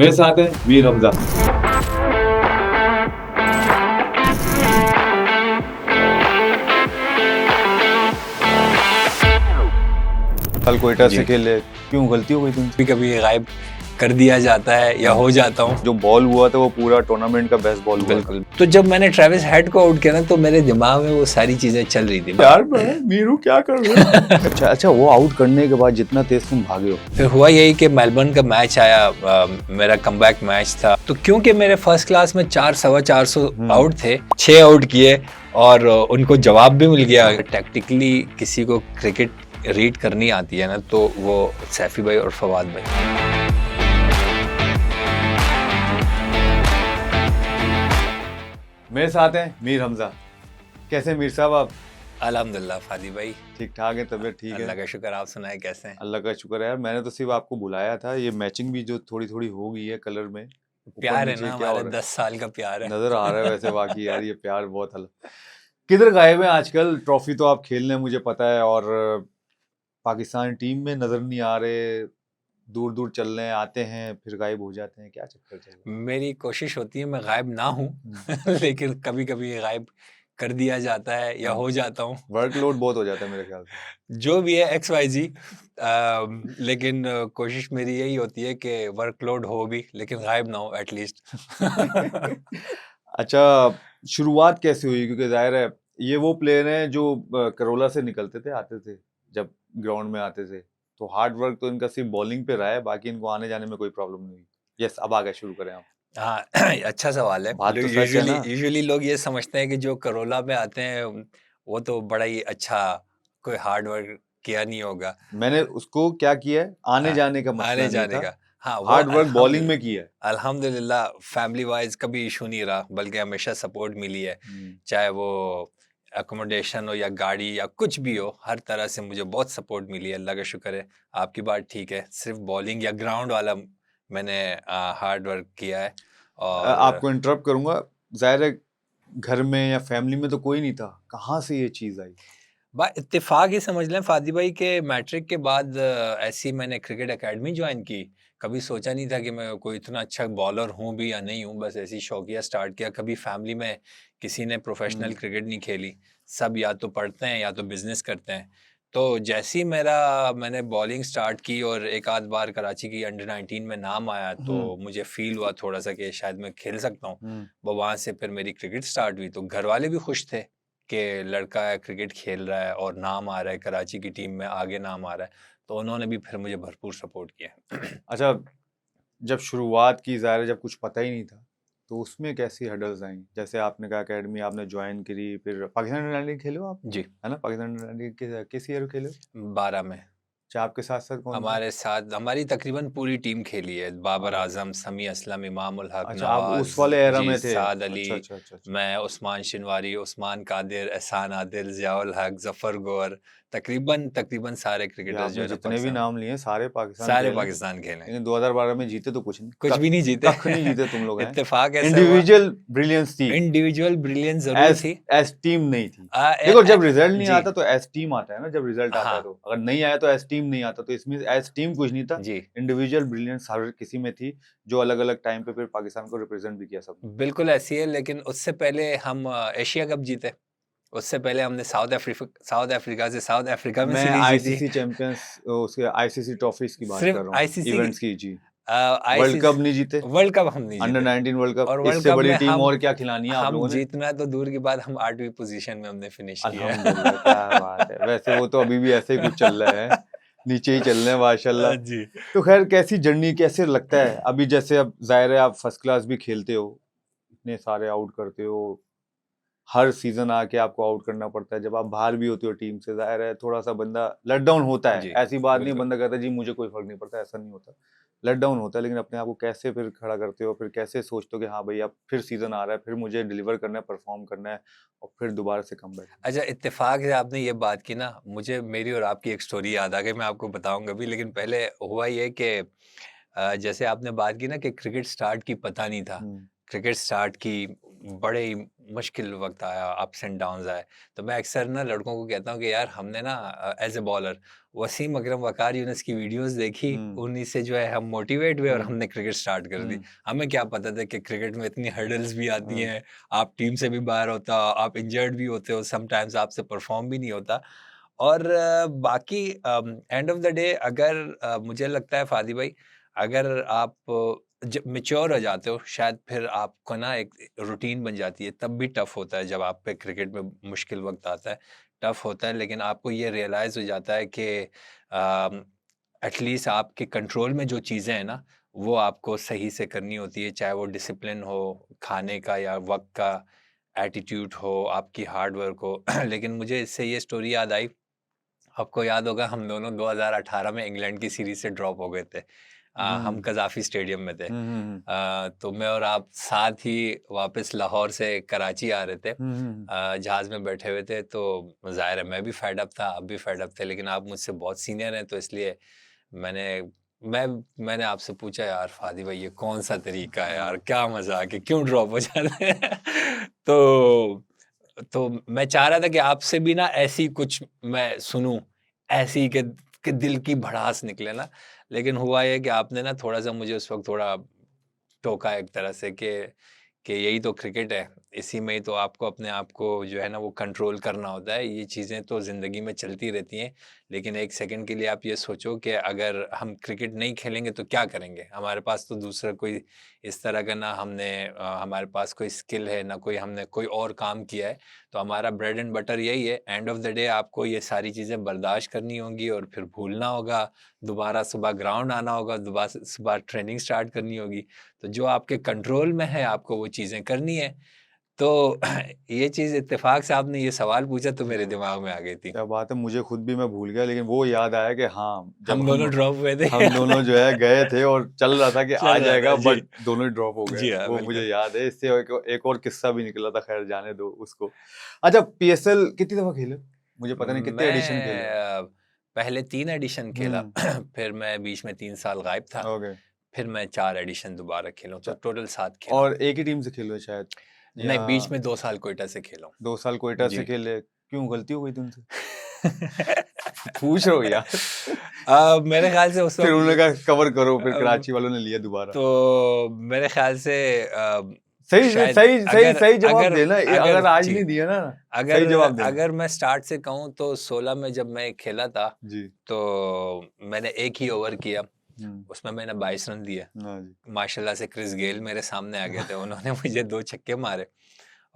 मेरे साथ हैं मीर हमजा। कल कोयटा से जी। खेले, क्यों गलती हो गई तुमसे? कभी कभी गायब कर दिया जाता है या हो जाता हूँ। जो बॉल हुआ था वो पूरा टूर्नामेंट का बेस्ट बॉल हुआ था। बिल्कुल। तो जब मैंने ट्रेविस हेड को आउट किया ना तो मेरे दिमाग में वो सारी चीजें चल रही थी। यार मीरू क्या कर रहे हो? अच्छा, वो आउट करने के बाद जितना तेज तुम भागे हो। फिर हुआ यही कि मेलबर्न का मैच आया, मेरा कमबैक मैच था। तो क्योंकि मेरे फर्स्ट क्लास में 400 आउट थे, 6 आउट किए और उनको जवाब भी मिल गया। टैक्टिकली किसी को क्रिकेट रीड करनी आती है ना, तो वो सैफी भाई और फवाद भाई। मेरे साथ हैं मीर हमजा। कैसे मीर साहब आप? अल्हम्दुलिल्लाह फादी भाई, ठीक ठाक है, तबीयत ठीक है? अल्लाह का शुक्र। आप सुनाए कैसे हैं? अल्लाह का शुक्र है यार। मैंने तो सिर्फ आपको बुलाया था, ये मैचिंग भी जो थोड़ी थोड़ी हो गई है कलर में, ऊपर प्यार है नीचे ना, क्या हो हमारे रहा है? 10 साल का प्यार है। नजर आ रहा है वैसे वाकई यार, ये प्यार बहुत अलग। किधर गायब है आजकल? ट्रॉफी तो आप खेल रहे हैं मुझे पता है, और पाकिस्तान टीम में नजर नहीं आ रहे, दूर दूर चल रहे हैं, आते हैं फिर गायब हो जाते हैं, क्या चक्कर चल रहा है? मेरी कोशिश होती है मैं गायब ना हूँ लेकिन कभी कभी गायब कर दिया जाता है या हो जाता हूँ। वर्कलोड बहुत हो जाता है मेरे ख्याल से। जो भी है एक्स वाई जी, लेकिन कोशिश मेरी यही होती है कि वर्कलोड हो भी लेकिन गायब ना हो एटलीस्ट। अच्छा, शुरुआत कैसे हुई? क्योंकि जाहिर है ये वो प्लेयर हैं जो करोला से निकलते थे, आते थे, जब ग्राउंड में आते थे, तो हार्ड वर्क तो इनका सिर्फ बॉलिंग पे रहा है, बाकी इनको आने जाने में कोई प्रॉब्लम नहीं हुई। यस, अब आगे शुरू करें आप। हाँ अच्छा सवाल है। बात तो सच है यूजुअली ना? यूजुअली लोग ये समझते हैं कि जो करोला में आते हैं वो तो बड़ा ही अच्छा, कोई हार्ड वर्क किया नहीं होगा। मैंने उसको क्या किया है, आने हाँ, जाने का मसला आने नहीं जाने था, का। हाँ, वो हार्ड वर्क बॉलिंग में किया है। अल्हम्दुलिल्लाह फैमिली वाइज कभी इशू नहीं रहा, बल्कि हमेशा सपोर्ट मिली है। चाहे वो अकोमोडेशन हो या गाड़ी या कुछ भी हो, हर तरह से मुझे बहुत सपोर्ट मिली है, अल्लाह का शुक्र है। आपकी बात ठीक है, सिर्फ बॉलिंग या ग्राउंड वाला मैंने हार्ड वर्क किया है। और आपको इंटरप्ट करूंगा, जाहिर है घर में या फैमिली में तो कोई नहीं था, कहाँ से ये चीज आई? इत्तेफाक ही समझ लें फादी भाई के मैट्रिक के बाद ऐसी मैंने क्रिकेट एकेडमी ज्वाइन की। कभी सोचा नहीं था कि मैं कोई इतना अच्छा बॉलर हूँ भी या नहीं हूँ, बस ऐसी शौकिया स्टार्ट किया। कभी फैमिली में किसी ने प्रोफेशनल क्रिकेट नहीं खेली, सब या तो पढ़ते हैं या तो बिजनेस करते हैं। तो जैसे ही मैंने बॉलिंग स्टार्ट की और एक आध बार कराची की अंडर 19 में नाम आया, तो मुझे फील हुआ थोड़ा सा कि शायद मैं खेल सकता हूँ। वो वहाँ से फिर मेरी क्रिकेट स्टार्ट हुई। तो घर वाले भी खुश थे कि लड़का है, क्रिकेट खेल रहा है और नाम आ रहा है, कराची की टीम में आगे नाम आ रहा है, तो उन्होंने भी फिर मुझे भरपूर सपोर्ट किया। अच्छा, जब शुरुआत की, ज़ाहिर है जब कुछ पता ही नहीं था, तो उसमें कैसी हर्डल्स आई? जैसे आपने कहा एकेडमी आपने ज्वाइन करी, फिर पाकिस्तान अंडर 19 खेले हो आप? जी, है ना, पाकिस्तान अंडर 19 किस ईयर खेले हो? 12 में अच्छा, आपके साथ साथ कौन था? हमारे साथ हमारी तकरीबन पूरी टीम खेली है। बाबर हाँ। आजम, समी असलम, इमाम उल हक, अच्छा, आप नवाज, उस वाले एरा जी, में थे? साद अली, अच्छा अच्छा अच्छा अच्छा। मैं, उस्मान शिनवारी, उस्मान कादिर, एहसान आदिल, ज़ियाउल हक, जफर गौर, तकरीबन सारे ये क्रिकेटर्स जो आपने है ना जितने भी पाकिस्तान, नाम लिए सारे पाकिस्तान सारे खेले हैं। पाकिस्तान खेले हैं। लेकिन 2012 में जीते तो कुछ नहीं, कुछ भी नहीं जीते। कख नहीं जीते तुम लोग हैं। इत्तेफाक ऐसा हुआ, इंडिविजुअल ब्रिलियंस थी, इंडिविजुअल ब्रिलियंस जरूर एज थी। एज टीम नहीं थी। आ, ए, देखो, ए, जब रिजल्ट नहीं जी, आता तो एज टीम आता है ना, जब रिजल्ट आता है, हाँ, तो अगर नहीं आया तो एज टीम नहीं आता, तो इसमें एज टीम कुछ नहीं था। जी, इंडिविजुअल ब्रिलियंस हर किसी में थी, जो अलग अलग टाइम पे फिर पाकिस्तान को रिप्रेजेंट भी किया सबने। बिल्कुल ऐसी है। लेकिन उससे पहले हम एशिया कप जीते। उससे पहले हमने साउथ अफ्रीका से साउथ अफ्रीका में मैं सीरीज जीती। आईसीसी चैंपियंस, उसके आईसीसी ट्रॉफीज की बात कर सिर्फ रहा हूँ, आईसीसी इवेंट्स की जी। वर्ल्ड कप आईसीसी नहीं जीते, वर्ल्ड कप हम नहीं अंडर जीते। 19 वर्ल्ड कप, और वर्ल्ड इससे कप बड़ी में टीम और क्या खिलानी है आप हम लोगों ने? जीतना तो दूर की बात, हम 8वीं पोजीशन में हमने फिनिश किया अल्हम्दुलिल्लाह, क्या बात है। वैसे वो तो अभी भी ऐसे ही कुछ चल रहा है, नीचे ही चल रहे हैं माशाल्लाह। जी, तो खैर, कैसी जर्नी, कैसे लगता है अभी? जैसे अब जाहिर है आप फर्स्ट क्लास भी खेलते हो, इतने सारे आउट करते हो, हर सीजन आके आपको आउट करना पड़ता है, जब आप बाहर भी होते हो टीम से, जाहिर है थोड़ा सा बंदा लेट डाउन होता है। जी, ऐसी बात नहीं बिल्कुल। बंदा कहता है जी मुझे कोई फर्क नहीं पड़ता, ऐसा नहीं होता, लेट डाउन होता है। लेकिन अपने आप को कैसे फिर खड़ा करते हो, फिर कैसे सोचते हो कि हाँ भाई अब फिर सीजन आ रहा है, फिर मुझे डिलीवर करना है, परफॉर्म करना है, और फिर दोबारा से कम बैक? अच्छा, इत्तेफाक से आपने ये बात की ना, मुझे मेरी और आपकी एक स्टोरी याद आ गई, मैं आपको बताऊंगा भी। लेकिन पहले हुआ ये कि जैसे आपने बात की ना कि क्रिकेट स्टार्ट की पता नहीं था। क्रिकेट स्टार्ट की बड़े ही मुश्किल वक्त आया, अप्स एंड डाउन्स आए, तो मैं अक्सर ना लड़कों को कहता हूँ कि यार हमने ना एज ए बॉलर वसीम अकरम वकार यूनुस की वीडियोस देखी, हम्म उन्हीं से जो है हम मोटिवेट हुए और हम्म हमने क्रिकेट स्टार्ट कर दी। हम्म हमें क्या पता था कि क्रिकेट में इतनी हर्डल्स भी आती हम्म हैं, आप टीम से भी बाहर होता, आप इंजर्ड भी होते हो, समटाइम्स आपसे परफॉर्म भी नहीं होता। और बाकी एंड ऑफ द डे अगर मुझे लगता है फादी भाई, अगर आप जब मैच्योर हो जाते हो शायद फिर आपको ना एक रूटीन बन जाती है, तब भी टफ होता है जब आप पे क्रिकेट में मुश्किल वक्त आता है, टफ होता है, लेकिन आपको ये रियलाइज हो जाता है कि एटलीस्ट आपके कंट्रोल में जो चीज़ें हैं ना वो आपको सही से करनी होती है, चाहे वो डिसिप्लिन हो खाने का या वक्त का, एटीट्यूड हो, आपकी हार्ड वर्क हो। लेकिन मुझे इससे ये स्टोरी याद आई, आपको याद होगा हम दोनों 2018 में इंग्लैंड की सीरीज से ड्रॉप हो गए थे। हम हम्म कज़ाफ़ी स्टेडियम में थे। हम्म तो मैं और आप साथ ही वापस लाहौर से कराची आ रहे थे। हम्म जहाज़ में बैठे हुए थे, तो ज़ाहिर है मैं भी फेड अप था, आप भी फेड अप थे, लेकिन आप मुझसे बहुत सीनियर हैं, तो इसलिए मैंने मैं मैंने आपसे पूछा, यार फादी भाई ये कौन-सा तरीका है यार, क्या मज़ाक है, क्यों ड्रॉप हो जाते हैं? तो मैं चाह रहा था कि आपसे भी ना ऐसी कुछ मैं सुनूं, ऐसी कि दिल की भड़ास निकले ना। लेकिन हुआ ये कि आपने ना थोड़ा सा मुझे उस वक्त थोड़ा टोका एक तरह से कि यही तो क्रिकेट है, इसी में ही तो आपको अपने आप को जो है ना वो कंट्रोल करना होता है, ये चीज़ें तो ज़िंदगी में चलती रहती हैं, लेकिन एक सेकंड के लिए आप ये सोचो कि अगर हम क्रिकेट नहीं खेलेंगे तो क्या करेंगे? हमारे पास तो दूसरा कोई इस तरह का ना हमारे पास कोई स्किल है, ना कोई हमने कोई और काम किया है, तो हमारा ब्रेड एंड बटर यही है। एंड ऑफ द डे आपको ये सारी चीज़ें बर्दाश्त करनी होंगी और फिर भूलना होगा, दोबारा सुबह ग्राउंड आना होगा, दोबारा सुबह ट्रेनिंग स्टार्ट करनी होगी। तो जो आपके कंट्रोल में है आपको वो चीज़ें करनी है। तो ये चीज़ इत्तेफ़ाक से आपने ये सवाल पूछा तो मेरे दिमाग में आ गई थी। क्या बात है, मुझे खुद भी मैं भूल गया, लेकिन वो याद आया कि हाँ, जब हम दोनों ड्रॉप हुए थे। हम दोनों जो है गए थे और चल रहा था कि आ चल रहा था। जाएगा, जी। बट दोनों ही ड्रॉप हो गए। जी हाँ, वो मुझे बिल्कुल। याद है। इससे एक और किस्सा भी निकला था, खैर जाने दो उसको। अच्छा, पीएसएल कितनी दफा खेले? मुझे पता नहीं कितने एडिशन खेले। मैं पहले 3 एडिशन खेला, हम्म फिर मैं बीच में 3 साल गायब था, ओके। फिर मैं 4 एडिशन दोबारा खेला हूँ, तो अच्छा, टोटल 7 खेला हूँ। और एक ही टीम से खेले हो शायद, या नहीं, बीच में 2 साल क्वेटा से खेला हूँ। 2 साल कोयटा से जी। खेले? क्यों, गलती हो गई थी उनसे? पूछ रहा हूँ यार। मेरे ख़्याल से उस फिर उन्होंने वक़्त कहा कवर करो, फिर अ, कराची वालों ने लिया दोबारा। तो मेरे ख़्याल से सही शायद सही सही अगर सही जवाब अगर देना, अगर अगर आज जी, नहीं दिया ना, अगर सही जवाब देना। अगर मैं स्टार्ट से कहूँ तो 16 में जब मैं खेला था, जी। तो मैंने एक ही ओवर किया, हम्म उसमें मैंने 22 रन दिए। हाँ जी। माशाल्लाह से क्रिस गेल मेरे सामने आ गए थे, उन्होंने मुझे 2 छक्के मारे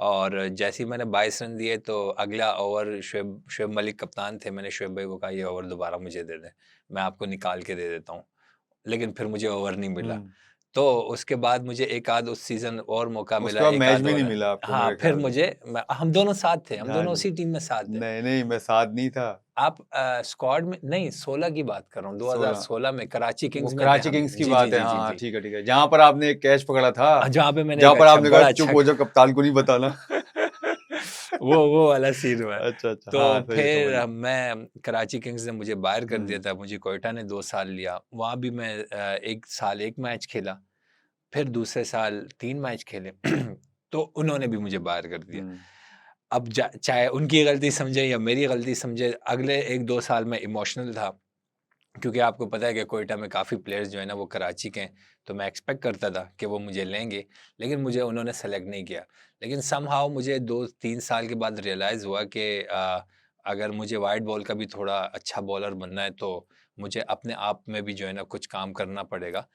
और जैसे ही मैंने 22 रन दिए तो अगला ओवर शुएब मलिक कप्तान थे, मैंने शुएब भाई को कहा ये ओवर दोबारा मुझे दे दें, मैं आपको निकाल के दे देता हूँ। लेकिन फिर मुझे ओवर नहीं मिला। हम्म तो उसके बाद मुझे एक आध उस सीज़न और मौका उसके मिला, बाद एक मैच आध भी नहीं और। मिला आपको हाँ, मेरे फिर ख्याल से। मुझे हम दोनों साथ थे, हम हाँ दोनों जी। उसी टीम में साथ थे। नहीं नहीं, मैं साथ नहीं था। आप स्क्वाड में नहीं, 16 की बात कर रहा हूँ, 16, 2016 में कराची वो किंग्स में थे कराची हम। किंग्स की जी, जी, बात है। जी, हाँ जी, हाँ, जी। ठीक है, जहां पर आपने एक कैच पकड़ा था, जहाँ पे मैंने जहां एक पर अच्छा आपने कहा बड़ा चुप अच्छा हो जाओ, कप्तान को नहीं बताना। वो वाला सीन हुआ है। अच्छा अच्छा, तो हाँ सही समझ फिर गया। मैं कराची किंग्स ने मुझे बाहर कर दिया हम्म था, मुझे क्वेटा ने 2 साल लिया। वहाँ भी मैं 1 साल 1 मैच खेला, फिर दूसरे साल 3 मैच खेले। तो उन्होंने भी मुझे बाहर कर दिया। हम्म अब चाहे उनकी गलती समझे या मेरी गलती समझे, अगले 1-2 साल में इमोशनल था, क्योंकि आपको पता है कि क्वेटा में काफ़ी प्लेयर्स जो है ना वो कराची के हैं, तो मैं एक्सपेक्ट करता था कि वो मुझे लेंगे, लेकिन मुझे उन्होंने सेलेक्ट नहीं किया। लेकिन समहाउ मुझे 2-3 साल के बाद रियलाइज़ हुआ कि अगर मुझे वाइड बॉल का भी थोड़ा अच्छा बॉलर बनना है तो मुझे अपने आप में भी जो है ना कुछ काम करना पड़ेगा।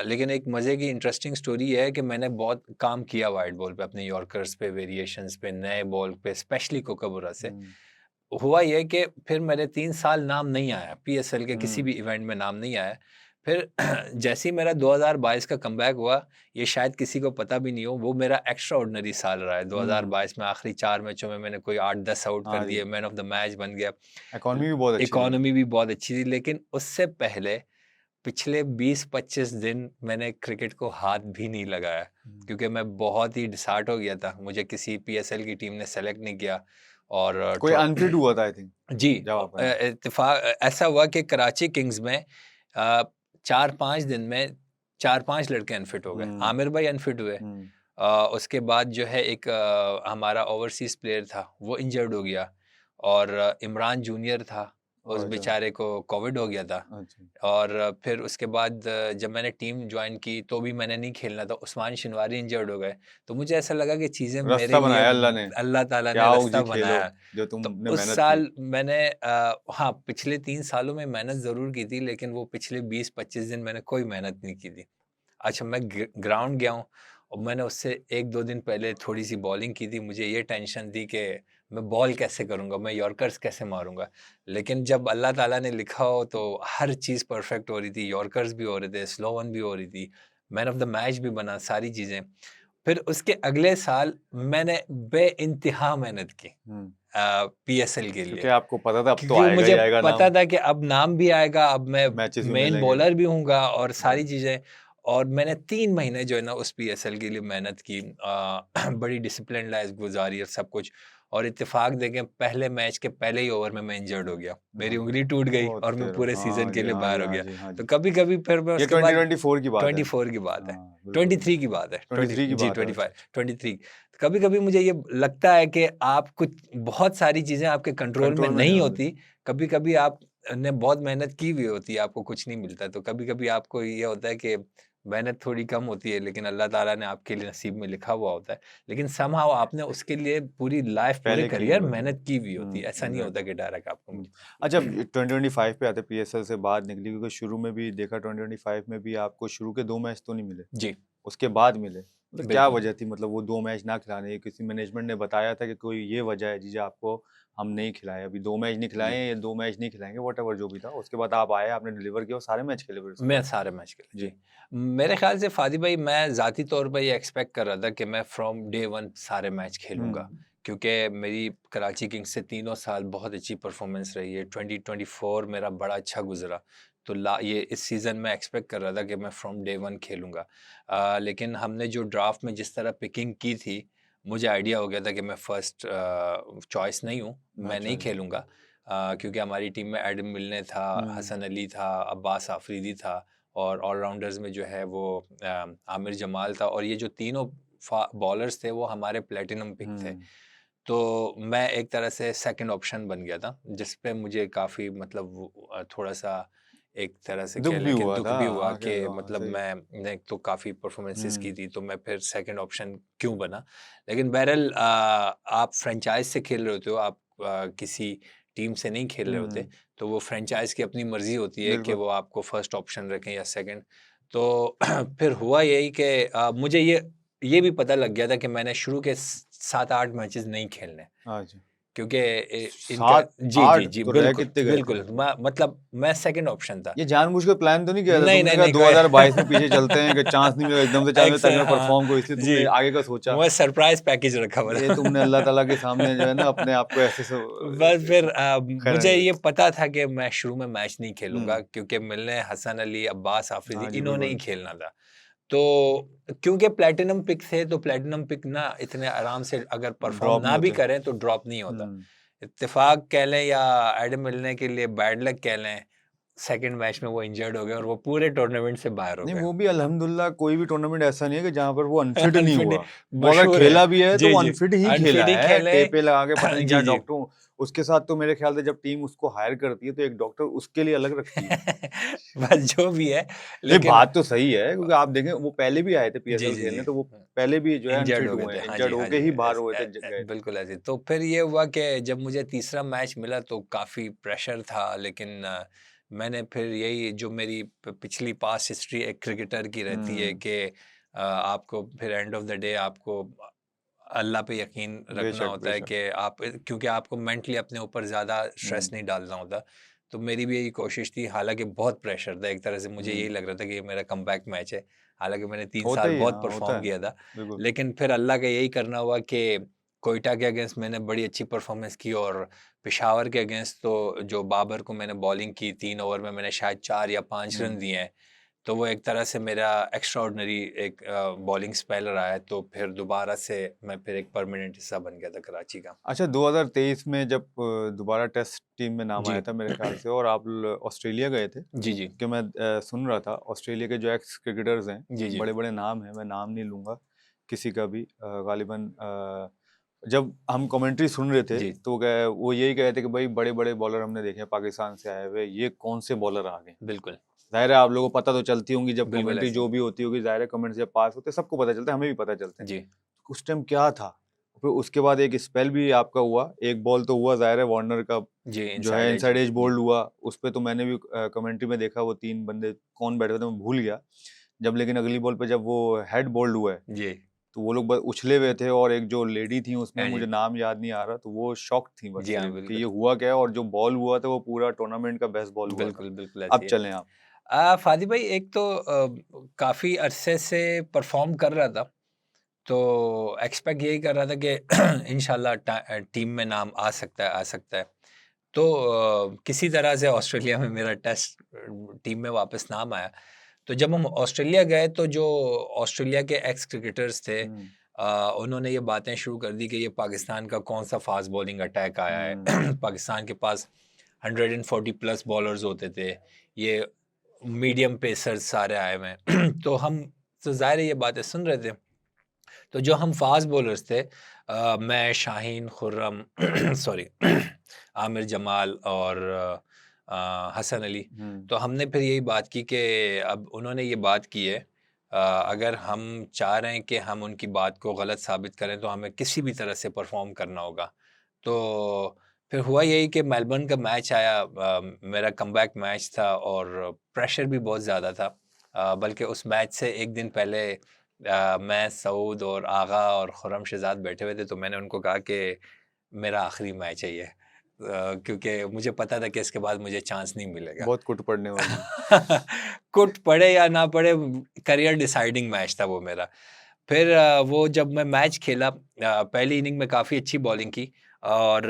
लेकिन एक मज़े की इंटरेस्टिंग स्टोरी ये है कि मैंने बहुत काम किया वाइड बॉल पे, अपने यॉर्कर्स पे, वेरिएशंस पे, नए बॉल पे, स्पेशली कोकाबुरा से। हम्म हुआ ये कि फिर मेरे 3 साल नाम नहीं आया, पीएसएल के किसी हम्म भी इवेंट में नाम नहीं आया। फिर जैसे ही मेरा 2022 का कमबैक हुआ, ये शायद किसी को पता भी नहीं हो, वो मेरा एक्स्ट्रा ऑर्डिनरी साल रहा है। हम्म 2022 में आखिरी 4 मैचों में मैंने कोई 8-10 आउट कर हाँ जी। दिए, मैन ऑफ द मैच बन गया। इकॉनमी भी बहुत अच्छी थी। इकॉनमी भी बहुत अच्छी थी, लेकिन उससे पहले पिछले 20-25 दिन मैंने क्रिकेट को हाथ भी नहीं लगाया, हम्म, क्योंकि मैं बहुत ही डिसहार्ट हो गया था। मुझे किसी पीएसएल की टीम ने सेलेक्ट नहीं किया और कोई अनफिट हुआ था आई थिंक, जी, जब आप आए। ऐसा हुआ कि कराची किंग्स में 4-5 दिन में 4-5 लड़के अनफिट हो गए। हम्म आमिर भाई अनफिट हुए, हम्म उसके बाद जो है एक हमारा ओवरसीज़ प्लेयर था, वो इंजर्ड हो गया और इमरान जूनियर था, उस अच्छा, बेचारे को कोविड हो गया था। अच्छा। और फिर उसके बाद जब मैंने टीम जॉइन की तो भी मैंने नहीं खेलना था, उस्मान शनवारी इंजर्ड हो गए। तो मुझे ऐसा लगा कि चीज़ें मेरे रास्ता लिए बनाया अल्लाह ने, अल्लाह ताला कि ने आओ रास्ता जी खेलो, बनाया। जो तो तुमने उस मेहनत की। साल मैंने हाँ, पिछले 3 सालों में मेहनत ज़रूर की थी, लेकिन वो पिछले 20-25 दिन मैंने कोई मेहनत नहीं की थी। अच्छा, मैं ग्राउंड गया हूँ और मैंने उससे 1-2 दिन पहले थोड़ी-सी बॉलिंग की थी। मुझे ये टेंशन थी कि मैं बॉल कैसे करूँगा, मैं यॉर्कर्स कैसे मारूँगा। लेकिन जब अल्लाह ताला ने लिखा हो तो हर चीज़ परफेक्ट हो रही थी, यॉर्कर्स भी हो रहे थे, स्लो वन भी हो रही थी, मैन ऑफ द मैच भी बना, सारी चीज़ें। फिर उसके अगले साल मैंने बेइंतहा मेहनत की हुँ, पीएसएल के क्योंकि लिए। आपको पता था अब तो क्योंकि वो आएगा ही मुझे आएगा पता नाम, था कि अब नाम भी आएगा, अब मैं मैचेस भी मेन मिलेंगे। बॉलर भी हूँगा और सारी राइट। चीज़ें। और मैंने 3 महीने जो है ना उस पीएसएल के लिए मेहनत की, बड़ी डिसिप्लिन लाइफ़ गुज़ारी और सब कुछ। और इत्तेफ़ाक देखें, पहले मैच के पहले ही ओवर में मैं इंजर्ड हो गया। मेरी हाँ, उंगली टूट गई ओ और मैं तेरा! पूरे सीज़न हाँ के जी, लिए हाँ जी, बाहर हो हाँ गया। जी, हाँ तो जी। कभी-कभी फिर मैं ये उसके बाद 2024 की बात है। 24 की बात है, हाँ, बिल्कुल, 23 बिल्कुल। की बात है, 23 की जी बात है, 25, अच्छा, अच्छा। 23। कभी-कभी मुझे ये लगता है कि आप कुछ बहुत सारी चीज़ें आपके कंट्रोल में कंट्रोल में नहीं नहीं होते। होती। कभी-कभी आप ने बहुत मेहनत की हुई होती है, आपको कुछ नहीं मिलता। तो कभी-कभी आपको ये होता है कि मेहनत थोड़ी कम होती है, लेकिन अल्लाह ताला ने आपके लिए नसीब में लिखा हुआ होता है। लेकिन समहाउ आपने उसके लिए पूरी लाइफ़, पूरे पहले की हुई करियर होती है। मेहनत की हुई होती है। हुँ, ऐसा नहीं होता एग्ज़ैक्टली। कि डायरेक्ट आपको हुँ। मिल अच्छा, 2025 पे आते हैं, पीएसएल से बाहर निकली, क्योंकि शुरू में भी देखा 2025 में भी आपको शुरू के 2 मैच तो नहीं मिले, जी, उसके बाद मिले। मतलब क्या बिल्कुल। वजह थी, मतलब वो 2 मैच ना खिलाने की? किसी मैनेजमेंट ने बताया था कि कोई ये वजह है जीजा आपको हम नहीं खिलाए, अभी 2 मैच नहीं खिलाए जी। या 2 मैच नहीं खिलाएँगे, व्हाटएवर जो भी था। उसके बाद आप आए, आपने डिलीवर किया और सारे मैच खेले फिर उसके मैं बाद? सारे मैच खेले, जी। जी। मेरे ख़्याल से फ़ादी भाई, मैं ज़ाती तौर पे ये एक्सपेक्ट कर रहा था कि मैं फ्रॉम डे 1 सारे मैच खेलूँगा। हुँ, क्योंकि मेरी कराची किंग्स से तीनों साल बहुत अच्छी परफ़ॉर्मेंस रही है। 2024 मेरा बड़ा अच्छा गुज़रा। तो ला ये इस सीज़न मैं एक्सपेक्ट कर रहा था कि मैं फ्रॉम डे 1 खेलूँगा। लेकिन हमने जो ड्राफ्ट में जिस तरह पिकिंग की थी, मुझे आइडिया हो गया था कि मैं फर्स्ट चॉइस नहीं हूँ, मैं अच्छा नहीं जी। खेलूँगा। क्योंकि हमारी टीम में एडम मिल्ने था, हुँ, हसन अली था, अब्बास आफरीदी था और ऑलराउंडर्स में जो है वो आमिर जमाल था, और ये जो तीनों बॉलर्स थे वो हमारे प्लेटिनम पिक थे। हुँ। तो मैं एक तरह से सेकंड ऑप्शन बन गया था, जिस पे मुझे काफ़ी मतलब थोड़ा-सा एक तरह से दुःख कह भी लें कि हुआ दुःख था, भी हुआ हाँ, कि क्या हाँ, मतलब सही है। मैंने एक तो काफ़ी परफॉर्मेंसेस की हुँ, थी, तो मैं फिर सेकंड ऑप्शन क्यों बना। लेकिन बहरहाल आप फ्रेंचाइज़ से खेल रहे होते हो, आप किसी टीम से नहीं खेल रहे होते, हुँ, तो वो फ्रेंचाइज़ की अपनी मर्ज़ी होती है कि बिल्कुल। वो आपको फर्स्ट ऑप्शन रखें या सेकंड। तो फिर हुआ यही कि मुझे ये भी पता लग गया था कि मैंने शुरू के 7-8 मैचेज़ नहीं खेलने। अच्छा, क्योंकि इनका 7, जी, जी, 8 जी, तो रह बिल्कुल, कितने गए थे? बिल्कुल। मतलब मैं सेकंड ऑप्शन था। ये जानबूझ के प्लान तो नहीं किया था नहीं, तुमने? नहीं, कहा नहीं, कोई 2022 में पीछे चलते हैं कि चांस नहीं मिलेगा, एकदम से चांस मिले ताकि मैं हाँ, परफॉर्म करूँ, इसलिए तुमने जी। आगे का सोचा। मैं सरप्राइज़ पैकेज रखा हुआ ये था। तुमने अल्लाह ताला के सामने जो है ना अपने आप को ऐसे बस फिर खैर मुझे ये पता था कि मैं शुरू में मैच नहीं खेलूँगा, हुँ, क्योंकि मिलने हसन अली, अब्बास आफरीदी, हाँ जी, इन्होंने ही बिल्कुल। खेलना था। तो क्योंकि प्लैटिनम पिक थे, तो प्लैटिनम पिक ना इतने आराम से अगर परफ़ॉर्म ड्रॉप नहीं ना भी होते। करें तो ड्रॉप नहीं होता। हुँ। इत्तेफ़ाक कह लें या एडम मिलने के लिए बैड लक कह लें, सेकंड मैच में वो इंजर्ड हो गए और वो पूरे टूर्नामेंट से बाहर हो नहीं, गए। वो भी अल्हम्दुलिल्लाह कोई भी टूर्नामेंट ऐसा नहीं है कि जहाँ पर वो अनफिट नहीं अनफिट हुआ। वो अगर मशहूर है। खेला भी है तो जी, वो जी। अनफिट ही खेला अनफिट ही है, खेले। टेपें लगा के पता नहीं क्या जी, जी। डॉक्टरों उसके साथ तो मेरे ख्याल से जब टीम उसको हायर करती है तो एक डॉक्टर उसके लिए अलग रखती है। बस जो भी है, नहीं, लेकिन बात तो सही है क्योंकि आप देखें वो पहले भी आए थे जी, पीएसएल जी, जी। खेलने, तो वो पहले भी जो है इंजर्ड अनफिट हो गए हुए थे। हैं, हाँ इंजर्ड जी, हाँ होके जी। ही बाहर हुए थे, गए थे। बिल्कुल ऐसे। तो फिर ये हुआ कि जब मुझे तीसरा मैच मिला तो काफ़ी प्रेशर था, लेकिन मैंने फिर यही जो मेरी पिछली पास्ट हिस्ट्री एक क्रिकेटर की रहती है हुँ, कि आपको फिर एंड ऑफ द डे आपको अल्लाह पे यकीन रखना बेशक, होता है बेशक। कि आप, क्योंकि आपको मेंटली अपने ऊपर ज़्यादा स्ट्रेस हुँ, नहीं डालना होता। तो मेरी भी यही कोशिश थी, हालाँकि बहुत प्रेशर था, एक तरह से मुझे यही हुँ। लग रहा था कि ये मेरा कमबैक मैच है। हालाँकि मैंने 3 होता साल ही है, बहुत हाँ, होता परफ़ॉर्म है। किया था, बिल्कुल। लेकिन फिर अल्लाह का यही करना हुआ कि क्वेटा के अगेंस्ट मैंने बड़ी अच्छी परफ़ॉर्मेंस की, और पेशावर के अगेंस्ट तो जो बाबर को मैंने बॉलिंग की, 3 ओवर में मैंने शायद 4 या 5 रन हुँ। दिए हैं। तो वो एक तरह से मेरा एक्स्ट्राऑर्डिनरी एक बॉलिंग स्पेल रहा है, तो फिर दोबारा से मैं फिर एक परमानेंट हिस्सा बन गया था कराची का। अच्छा, 2023 में जब दोबारा टेस्ट टीम में नाम जी। आया था मेरे ख्याल से, और आप ऑस्ट्रेलिया गए थे, जी, जी। क्योंकि मैं सुन रहा था ऑस्ट्रेलिया के जो एक्स क्रिकेटर्स हैं, जी, जी। बड़े बड़े नाम हैं, मैं नाम नहीं लूंगा, किसी का भी गालिबन जब हम कमेंट्री सुन रहे थे जी तो वो यही कह रहे थे कि भाई बड़े बड़े बॉलर हमने देखे हैं पाकिस्तान से आए हुए, ये कौन से बॉलर आ गए। बिल्कुल जाहिर है आप लोगों को पता तो चलती होंगी जब बिल्कुल कमेंट्री ऐसे जो भी होती होगी, जाहिर है कमेंट्स जब पास होते हैं सबको पता चलता है, हमें भी पता चलता है जी उस टाइम क्या था। फिर उसके बाद एक स्पेल भी आपका हुआ, एक बॉल तो हुआ जाहिर है वार्नर का जी जो है इनसाइड एज इनसाइड एज जी बोल्ड हुआ, उस पे तो मैंने भी कमेंट्री में देखा वो 3 बंदे कौन बैठे थे मैं भूल गया जब, लेकिन अगली बॉल पे जब वो हेड बोल्ड हुआ है जी तो वो लोग उछले हुए थे और एक जो लेडी थी उसमें हाँ मुझे जी नाम याद नहीं आ रहा, तो वो शॉक थी बस जी हाँ सिर्फ कि बिल्कुल ये हुआ क्या है, और जो बॉल हुआ था वो पूरा टूर्नामेंट का बेस्ट बॉल हुआ था। बिल्कुल बिल्कुल अब ऐसे ही है चलें आप। फादी भाई एक तो काफी अरसे से परफॉर्म कर रहा था तो एक्सपेक्ट यही कर रहा था कि इंशाल्लाह टीम में नाम आ सकता है आ सकता है तो किसी तरह से ऑस्ट्रेलिया में मेरा टेस्ट टीम में वापस नाम आया तो जब हम ऑस्ट्रेलिया गए तो जो ऑस्ट्रेलिया के एक्स क्रिकेटर्स थे हम्म, उन्होंने ये बातें शुरू कर दी कि ये पाकिस्तान का कौन सा फास्ट बॉलिंग अटैक आया है हम्म, पाकिस्तान के पास 140 प्लस बॉलर्स होते थे ये मीडियम पेसर्स सारे आए हुए हैं तो हम तो ज़ाहिर है ये बातें सुन रहे थे तो जो हम फास्ट बॉलर्स थे मैं शाहीन खुर्रम सॉरी आमिर जमाल और हसन अली हम्म, तो हमने फिर यही बात की कि अब उन्होंने ये बात की है अगर हम चाह रहे हैं कि हम उनकी बात को गलत साबित करें तो हमें किसी भी तरह से परफॉर्म करना होगा तो फिर हुआ यही कि मेलबर्न का मैच आया मेरा कमबैक मैच था और प्रेशर भी बहुत ज़्यादा था बल्कि उस मैच से एक दिन पहले मैं सऊद और आगा और खुर्रम शहजाद बैठे हुए थे तो मैंने उनको कहा कि मेरा आखिरी मैच है ये क्योंकि मुझे पता था कि इसके बाद मुझे चांस नहीं मिलेगा बहुत कुट पड़ने वाली है। कुट पड़े या ना पड़े करियर डिसाइडिंग मैच था वो मेरा फिर वो जब मैं मैच खेला पहली इनिंग में काफ़ी अच्छी बॉलिंग की और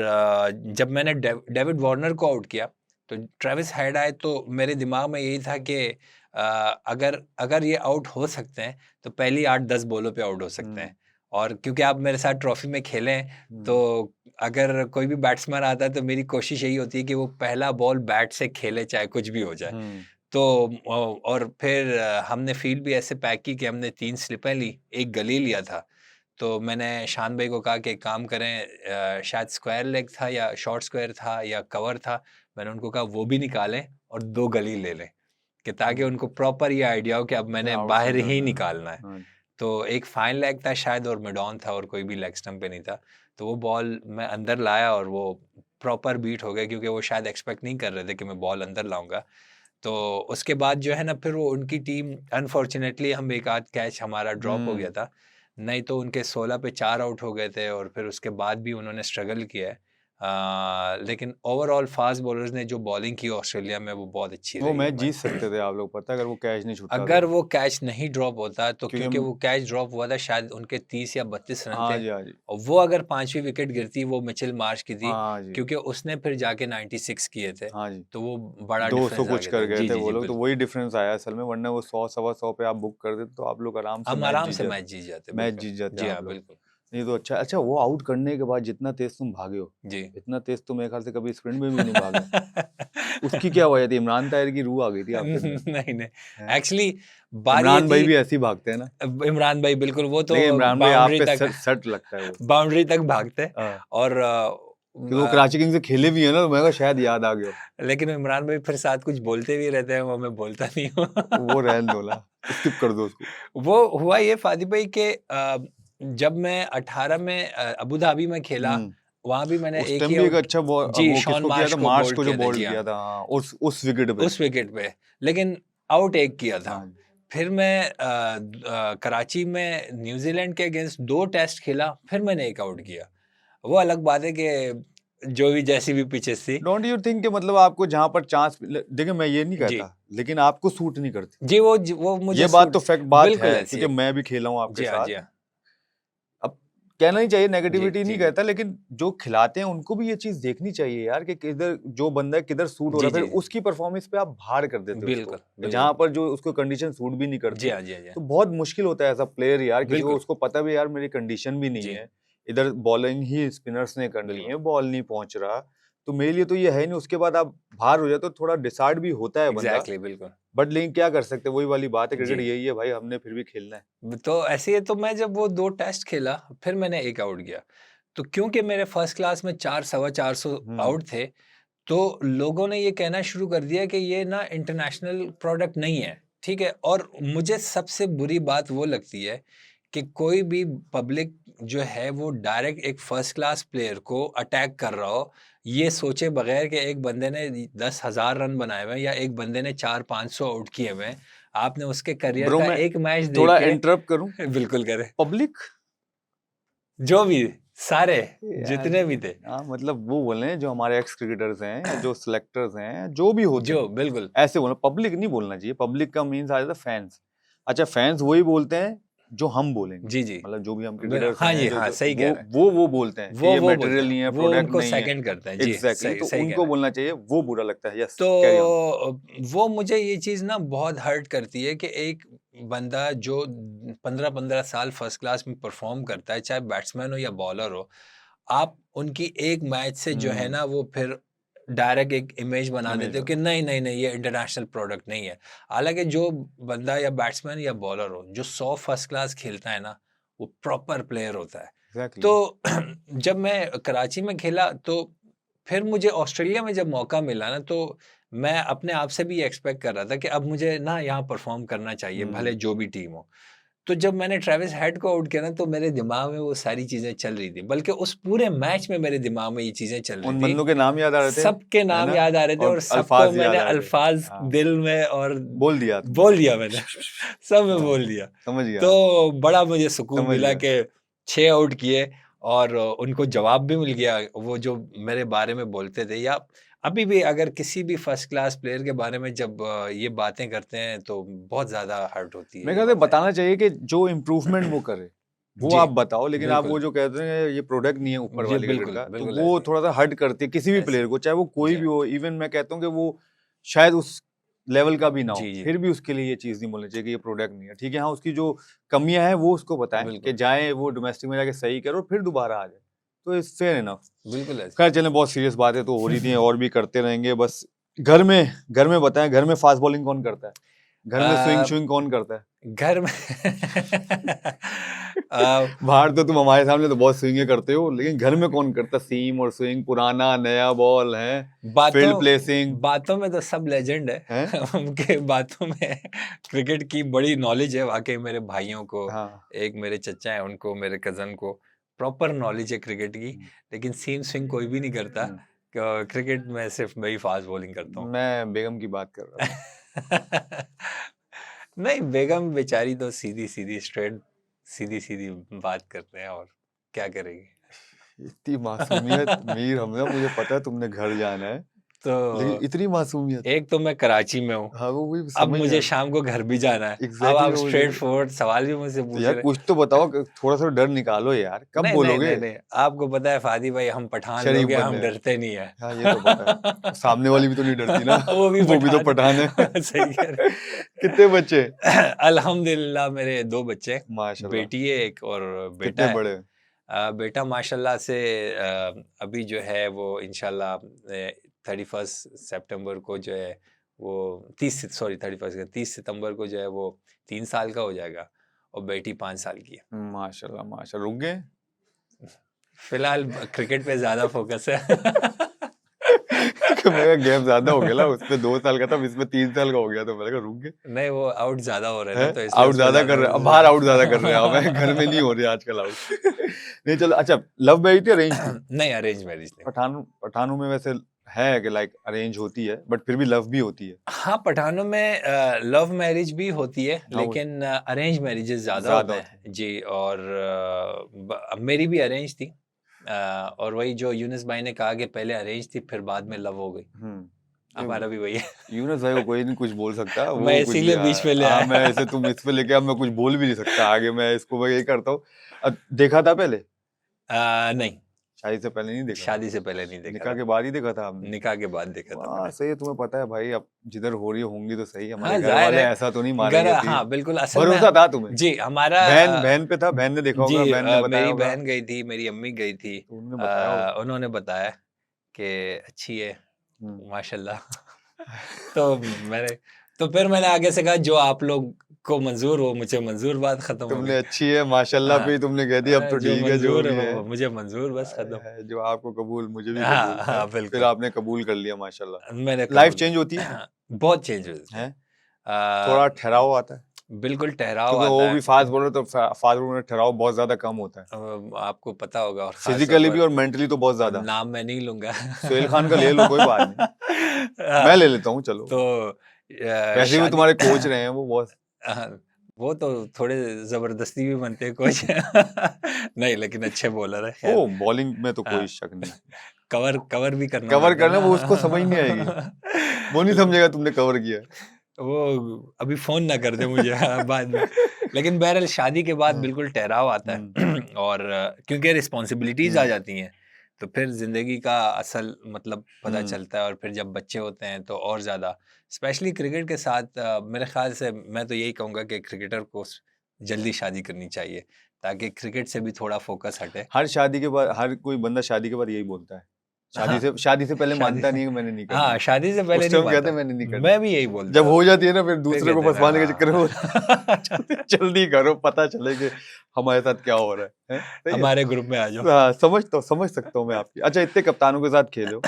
जब मैंने डेविड वार्नर को आउट किया तो ट्रेविस हेड आए तो मेरे दिमाग में यही था कि अगर अगर ये आउट हो सकते हैं तो पहली 8-10 बॉलों पे आउट हो सकते हम्म, हैं और क्योंकि आप मेरे साथ ट्रॉफी में खेले हैं तो अगर कोई भी बैट्समैन आता है तो मेरी कोशिश यही होती है कि वो पहला बॉल बैट से खेले चाहे कुछ भी हो जाए हम्म, तो और फिर हमने फील्ड भी ऐसे पैक की कि हमने 3 स्लिपें ली, 1 गली लिया था। तो मैंने शान भाई को कहा कि एक काम करें शायद स्क्वायर लेग था या शॉर्ट स्क्वायर था या कवर था। मैंने उनको कहा वो भी निकालें और 2 गली ले लें, कि ताकि हम्म, उनको प्रॉपर ये आइडिया हो कि अब मैंने बाहर आउटसाइड ही जाना है। निकालना है। हाँ, तो एक फाइन लेग था शायद और मिड ऑन था और कोई भी लेग स्टंप पे नहीं था। तो वो बॉल मैं अंदर लाया और वो प्रॉपर बीट हो गया क्योंकि वो शायद एक्सपेक्ट नहीं कर रहे थे कि मैं बॉल अंदर लाऊँगा। तो उसके बाद जो है ना फिर वो उनकी टीम अनफॉर्चुनेटली हम एक आध कैच हमारा ड्रॉप हो गया हम्म, था। नहीं तो उनके 16 पे 4 आउट हो गए थे और फिर उसके बाद भी उन्होंने स्ट्रगल किया है। लेकिन ओवरऑल फास्ट बॉलर्स ने जो बॉलिंग की ऑस्ट्रेलिया में वो बहुत अच्छी वो रही है। मैच जीत सकते थे आप लोग, पता है, अगर वो कैच नहीं छूटता अगर तो, वो कैच नहीं ड्रॉप होता तो क्योंकि क्योंकि वो कैच ड्रॉप हुआ था शायद उनके 30 या 32 रन हाँ थे जी, हाँ जी, और वो अगर 5वीं विकेट गिरती वो मिचेल मार्श की थी हाँ जी, क्योंकि उसने फिर जाके 96 किए थे हाँ जी, तो वो बड़ा 200 डिफरेंस आ कुछ गया कर था। गए जी, थे जी, वो जी, लोग, तो बिल्कुल। वही डिफरेंस आया असल में, वरना वो 100 सवा 100 पे आप बुक कर देते तो आप लोग आराम से हम मैच आराम जीत से जाते, मैच जीत जाते, मैच बिल्कुल। जीत जाते जी आप हाँ, लोग। बिल्कुल। ये तो अच्छा अच्छा, वो आउट करने के बाद जितना तेज तुम भागे हो, जी। इतना तेज तो मेरे ख्याल से कभी स्प्रिंट में भी नहीं भागे। उसकी क्या वजह थी? इमरान ताहिर की रूह आ गई थी आपके अंदर? नहीं, नहीं। हैं? एक्चुअली बात ये इमरान थी भाई भी ऐसे ही भागते हैं ना? इमरान भाई बिल्कुल वो तो लेकिन इमरान भाई आप बाउंड्री पे तक सट लगता है वो। बाउंड्री तक भागते हाँ, और क्योंकि वो कराची किंग्स से खेले भी है ना, तो मैं कहा शायद याद आ गया हो। लेकिन इमरान भाई फिर साथ कुछ बोलते भी रहते हैं, वो मैं बोलता नहीं हूँ। वो रहने दो ना, स्किप कर दो उसको। वो हुआ ये फादी भाई कि जब मैं 18 में अबू धाबी में खेला, हम्म, वहाँ भी मैंने उस एक टाइम ही भी एक आउट अच्छा जी, वो शॉन किसको किया मार्श था, को मार्श बोल्ड को जो किया था। जी बोल्ड हाँ, किया था, हाँ, उस विकेट पे। उस विकेट पे, लेकिन आउट एक किया था। हाँ, फिर मैं कराची में न्यूज़ीलैंड के अगेंस्ट 2 टेस्ट खेला, फिर मैंने 1 आउट किया। वो अलग बात है कि जो भी जैसी भी पिचेस थी डोंट यू थिंक कि मतलब आपको जहां पर चांस, देखिए मैं ये नहीं जी। कहता, लेकिन आपको सूट नहीं करती, जी, वो मुझे ये बात सूट तो फैक्ट बात है, बिल्कुल ऐसी क्योंकि है। मैं भी खेला हूँ आपके जी हाँ, जी साथ। हाँ। अब कहना ही चाहिए, जी, नेगेटिविटी नहीं जी, जी। कहता, लेकिन जो खिलाते हैं उनको भी ये चीज देखनी चाहिए यार कि किधर जो बंदा है किधर सूट हो जी, रहा है, जी, फिर जी। उसकी परफॉर्मेंस पे आप भाड़ कर देते हो उसको, बिल्कुल, बिल्कुल। जहां पर जो उसको कंडीशन सूट भी नहीं जी करती। हाँ, जी हाँ, जी हाँ। तो बहुत मुश्किल होता है एज अ प्लेयर यार, किसी को बिल्कुल, उसको पता भी यार मेरी कंडीशन भी नहीं जी, है, इधर बॉलिंग ही स्पिनर्स ने करनी बिल्कुल। है, बॉल नहीं पहुंच रहा, तो मेरे लिए तो ये है नहीं, उसके बाद आप बाहर हो जाए तो थोड़ा डिसार्ड भी होता है बंदा, एग्जैक्टली बिल्कुल बट लेकिन क्या कर सकते हैं, वही वाली बात है, क्रिकेट जी। यही है भाई, हमने फिर भी खेलना है। तो ऐसे ही तो मैं जब वो 2 टेस्ट खेला, फिर मैंने 1 आउट किया। तो क्योंकि मेरे फर्स्ट क्लास में 4 सवा 400 आउट थे, तो लोगों ने ये कहना शुरू कर दिया कि ये ना इंटरनेशनल प्रोडक्ट नहीं है, ठीक है? और मुझे सबसे बुरी बात वो लगती है कि कोई भी पब्लिक जो है वो डायरेक्ट एक फर्स्ट क्लास प्लेयर को अटैक कर रहा हो, ये सोचे बगैर कि एक बंदे ने 10,000 रन बनाए हुए हैं या एक बंदे ने 400-500 आउट किए हुए हैं। आपने उसके करियर ब्रो का मैं एक मैच देख थोड़ा के इंटरप्ट करूं, बिल्कुल करें। पब्लिक जो भी सारे यार, जितने भी थे, हाँ मतलब वो बोल रहे हैं जो हमारे एक्स क्रिकेटर्स हैं या जो सिलेक्टर्स हैं, जो भी होते जो हैं, बिल्कुल ऐसे बोलना, पब्लिक नहीं बोलना चाहिए। पब्लिक का मीन्स आ जाता है फैंस। अच्छा, फैंस वही बोलते हैं जो हम बोलेंगे, जी, जी। मतलब जो भी हम क्रिकेटर्स हाँ हैं, जी, जो हाँ, जो सही कह रहे हैं। वो बोलते हैं कि ये वो बोलते मटेरियल हैं, नहीं है, वो प्रोडक्ट उनको नहीं है। सेकंड करते हैं। जी, एग्जैक्टली, सही तो सही कह उनको रहे हैं। बोलना चाहिए, वो बुरा लगता है। यस, तो कैरी ऑन। वो मुझे ये चीज़ ना बहुत हर्ट करती है कि एक बंदा जो 15-15 साल फर्स्ट क्लास में परफॉर्म करता है, चाहे बैट्समैन हो या बॉलर हो, आप उनकी एक मैच से जो है ना वो फिर डायरेक्ट एक इमेज बना इमेज देते हो कि नहीं, नहीं, नहीं, ये इंटरनेशनल प्रोडक्ट नहीं है। हालाँकि जो बंदा या बैट्समैन या बॉलर हो, जो 100 फर्स्ट क्लास खेलता है ना, वो प्रॉपर प्लेयर होता है। एग्जैक्टली। तो जब मैं कराची में खेला तो फिर मुझे ऑस्ट्रेलिया में जब मौका मिला ना तो मैं अपने आप से भी एक्सपेक्ट कर रहा था कि अब मुझे ना यहाँ परफॉर्म करना चाहिए भले जो भी टीम हो। तो जब मैंने ट्रेविस हेड को आउट किया ना तो मेरे दिमाग में वो सारी चीज़ें चल रही थी। बल्कि उस पूरे मैच में मेरे दिमाग में ये चीज़ें चल रही उन थी। बंदों के नाम याद आ रहे थे, सबके है नाम ना, याद आ रहे थे और और सबको अल्फाज मैंने याद आ रहे थे। अल्फाज हाँ, दिल में और बोल दिया तुमने। बोल दिया मैंने सब में बोल दिया। समझ गया, तो बड़ा मुझे सुकून समझ मिला गया। कि 6 आउट किए और उनको जवाब भी मिल गया। वो जो मेरे बारे में बोलते थे या अभी भी अगर किसी भी फर्स्ट क्लास प्लेयर के बारे में जब ये बातें करते हैं तो बहुत ज़्यादा हर्ट होती है मेरे ये ख्याल से बातें। बताना चाहिए कि जो इम्प्रूवमेंट वो करे, वो जी, आप बताओ, लेकिन आप वो बिल्कुल। जो कहते हैं ये प्रोडक्ट नहीं है ऊपर जी, वाले क्रिकेट बिल्कुल, का, तो बिल्कुल वो ऐसे थोड़ा सा हर्ट करती है किसी भी ऐसे प्लेयर को, चाहे वो कोई जी, भी हो। इवन मैं कहता हूँ कि वो शायद उस लेवल का भी ना हो, जी, जी, फिर भी उसके लिए ये चीज नहीं बोलनी चाहिए कि ये प्रोडक्ट नहीं है। ठीक है, हाँ, उसकी जो कमियां हैं वो उसको बताएं कि बिल्कुल, जाए वो डोमेस्टिक में जाके सही करे और फिर दोबारा आ जाए, तो इट्स फेयर इनफ। बिल्कुल ऐसे। खैर चलें, बहुत सीरियस बातें तो हो रही थी और भी करते रहेंगे। बस घर में बताएं, घर में फास्ट बॉलिंग कौन करता है, घर में स्विंग अ, स्विंग कौन करता है? घर में बाहर तो तुम हमारे सामने तो बहुत स्विंगे करते हो, लेकिन घर में कौन करता सीम और स्विंग, पुराना नया बॉल है, फील्ड प्लेसिंग बातों में तो सब लेजेंड है। है? उनके बातों में क्रिकेट की बड़ी नॉलेज है वाकई। मेरे भाइयों को, हाँ। एक मेरे चचा हैं उनको, मेरे कज़न को प्रॉपर नॉलेज है क्रिकेट की। लेकिन सीम स्विंग कोई भी नहीं करता। क्रिकेट में सिर्फ मैं ही फास्ट बॉलिंग करता हूँ। मैं बेगम की बात कर रहा था। नहीं, बेगम बेचारी तो सीधी-सीधी स्ट्रेट सीधी-सीधी बात करते हैं और क्या करेंगे। इतनी मासूमियत मीर हमजा, मुझे पता है तुमने घर जाना है, लेकिन तो इतनी मासूमियत। एक तो मैं कराची में हूँ, हाँ, वो भी अब समझ मुझे गया। शाम को घर भी जाना है। अब एग्जैक्टली, आप वो स्ट्रेट फॉरवर्ड सवाल भी मुझसे तो पूछ यार रहे हैं। कुछ तो बताओ, थोड़ा सा डर निकालो यार, कब नहीं, नहीं, बोलोगे? नहीं, नहीं, आपको पता है फ़ादी भाई हम पठान शरीफ लोग हैं, हम बंदे हैं। डरते नहीं हैं। हाँ, ये तो पता है। सामने वाली भी तो नहीं डरती ना। वो भी वो भी तो पठान पठान है। है। सही कह रहे कितने बच्चे? हैं। अल्हम्दुलिल्लाह मेरे 2 बच्चे हैं, माशाल्लाह। बेटी है एक और बेटा कितने है। बड़े? बेटा माशाल्लाह से अभी जो है वो इंशाल्लाह 31 सितंबर को जो है वो 30 सितंबर को जो है वो 3 साल का हो जाएगा और बेटी 5 साल की है। माशाल्लाह, माशाल्लाह। रुक गए? फिलहाल क्रिकेट पे ज़्यादा फोकस है। मेरा गैप ज्यादा हो गया ना, उसमें 2 साल का था, इसमें 3 साल का हो गया, तो मैंने कहा रुक गए। नहीं, वो आउट ज़्यादा हो रहे हैं है, ना तो इसलिए आउट उस पे ज्यादा कर ज़्यादा रहे हैं, अब बाहर आउट ज्यादा कर रहे हैं, अब घर में नहीं हो रहे आजकल आउट। नहीं चलो, अच्छा, लव मैरिज थी अरेंज थी? नहीं, अरेंज मैरिज नहीं। पठानों में वैसे है कि लाइक अरेंज होती है, बट फिर भी लव भी होती है। हाँ, पठानों में लव मैरिज भी होती है, हाँ, वो लेकिन अरेंज मैरिजेस ज़्यादा ज्यादा होते होती हैं। जी, और मेरी भी अरेंज थी। और वही जो यूनुस भाई ने कहा कि पहले अरेंज थी, फिर बाद में लव हो गई। है। हमारा भी वही है। यूनुस भाई को कोई नहीं कुछ बोल सकता, मैं वो कुछ भी। इसीलिए बीच में ले हाँ, मैं आया। ऐसे तुम इस पे लेके अब मैं कुछ बोल भी नहीं सकता आगे, मैं इसको मैं यही करता हूँ। देखा था पहले? नहीं, शादी से पहले नहीं देखा? शादी से पहले नहीं देखा निकाह था। के बाद ही देखा था आपने? निकाह के बाद देखा था वाह, मैंने। सही है, तुम्हें पता है भाई, अब जिधर हो रही होंगी तो सही। हमारे हाँ, घर ज़ाहिर वाले है। ऐसा तो नहीं मारेंगे तीर। हाँ, बिल्कुल असल में भरोसा था तुम्हें? जी, हमारा बहन पे था, बहन ने देखा जी होगा, बहन ने बताया मेरी होगा, बहन गई थी, मेरी अम्मी गई थी। तो उन्होंने बताया होगा। उन्होंने बताया कि अच्छी है हम्म, माशाल्लाह। तो फिर मैंने आगे से कहा जो आप लोग को मंजूर हो मुझे मंजूर, बात खत्म हो तुमने गई। अच्छी है माशाल्लाह हाँ, पे ही तुमने कह दिया, अब तो जो ठीक है जो मंजूर है भी है। वो मुझे मंजूर, बस खत्म। है जो आपको कबूल मुझे भी हाँ कबूल है, हाँ फिर बिल्कुल, आपने कबूल कर लिया मैंने माशाल्लाह। लाइफ कबूल चेंज होती है बहुत चेंज हुए थे। हैं? थोड़ा ठहराव आता है, बिल्कुल ठहराव क्योंकि वो आता भी है। फास्ट बॉलर, तो फास्ट बॉलर में ठहराव बहुत ज्यादा कम होता है, आपको पता होगा, और खास तौर फिजिकली भी पर और मेंटली तो बहुत ज्यादा। नाम मैं नहीं लूंगा। सोहेल खान का ले लो, कोई बात नहीं, हाँ, मैं ले लेता हूँ चलो। तो वैसे भी वो शादी तुम्हारे कोच रहे हैं वो बहुत। हाँ, वो तो थोड़े जबरदस्ती भी बनते हैं कोच। नहीं लेकिन अच्छे बॉलर है, ओ खैर। बॉलिंग में तो कोई हाँ, शक नहीं, कवर कवर भी करना कवर पड़ता है करना वो उसको समझ नहीं आएगी, ना। वो नहीं समझेगा तुमने कवर किया है। वो अभी फोन ना कर दे मुझे, हाँ, बाद में। लेकिन बहरहाल शादी के बाद हाँ, बिल्कुल ठहराव आता हम्म, है। और क्योंकि रिस्पॉन्सिबिलिटीज आ हम्म, जाती हैं, तो फिर जिंदगी का असल मतलब पता हम्म, चलता है। और फिर जब बच्चे होते हैं तो और ज्यादा, स्पेशली क्रिकेट के साथ, मेरे ख्याल से मैं तो यही कहूंगा कि क्रिकेटर को जल्दी शादी करनी चाहिए, ताकि क्रिकेट से भी थोड़ा फोकस हटे। हर शादी के बाद हर कोई बंदा शादी के बाद यही बोलता है, हाँ, शादी से पहले शादी मानता नहीं है कि मैंने नहीं हाँ, करनी, शादी से पहले उस नहीं टाइम कहते मानता। हैं मैंने नहीं करनी, मैं भी यही बोलता जब हूँ। हो जाती है ना फिर फिर दूसरे को कहते हैं ना, फंसवाने के चक्कर में हाँ। जल्दी जल्दी करो, पता चले कि हमारे साथ क्या हो रहा है, सही है। हमारे ग्रुप में आ जाओ। हाँ, समझ सकता हूँ मैं आपकी। अच्छा, इतने कप्तानों के साथ खेले हो,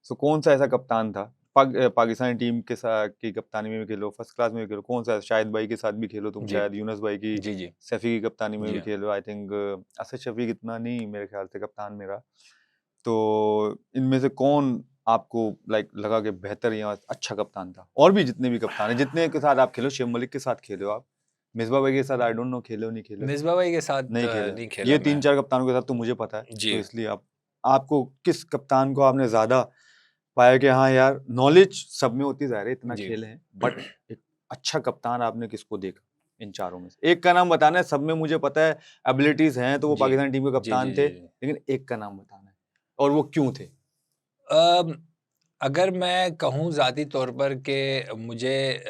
सो कौन सा ऐसा कप्तान था, पाकिस्तानी टीम के साथ की कप्तानी में भी खेलो, फर्स्ट क्लास में भी खेलो, कौन सा, शाहिद भाई के साथ भी खेलो तुम, जी, शायद यूनुस भाई की, जी, जी, सैफी की कप्तानी में जी भी हाँ। खेलो, आई थिंक असद शफीक इतना नहीं मेरे ख्याल से कप्तान मेरा। तो इनमें से कौन आपको लाइक लगा कि बेहतर या अच्छा कप्तान था? और भी जितने भी कप्तान है, जितने के साथ आप खेलो, शेख मलिक के साथ खेले हो आप, मिसबा भाई के साथ आई डोंट नो खेले हो नहीं खेले हो, मिसबा भाई के साथ नहीं खेले। नहीं ये खेला मैं। 3-4 कप्तानों के साथ तो मुझे पता है, तो जी, इसलिए आप, आपको किस कप्तान को आपने ज्यादा पाया कि हाँ यार, नॉलेज सब में होती, ज़ाहिर है इतना जी। खेले हैं, बट एक अच्छा कप्तान आपने किसको देखा इन चारों में से? एक का नाम बताना है, सब में मुझे पता है एबिलिटीज हैं, तो वो जी, पाकिस्तान टीम के जी, कप्तान जी, थे, जी, जी। लेकिन एक का नाम बताना है, और वो क्यों थे? अम, अगर मैं कहूँ ज़ाती तौर पर कि मुझे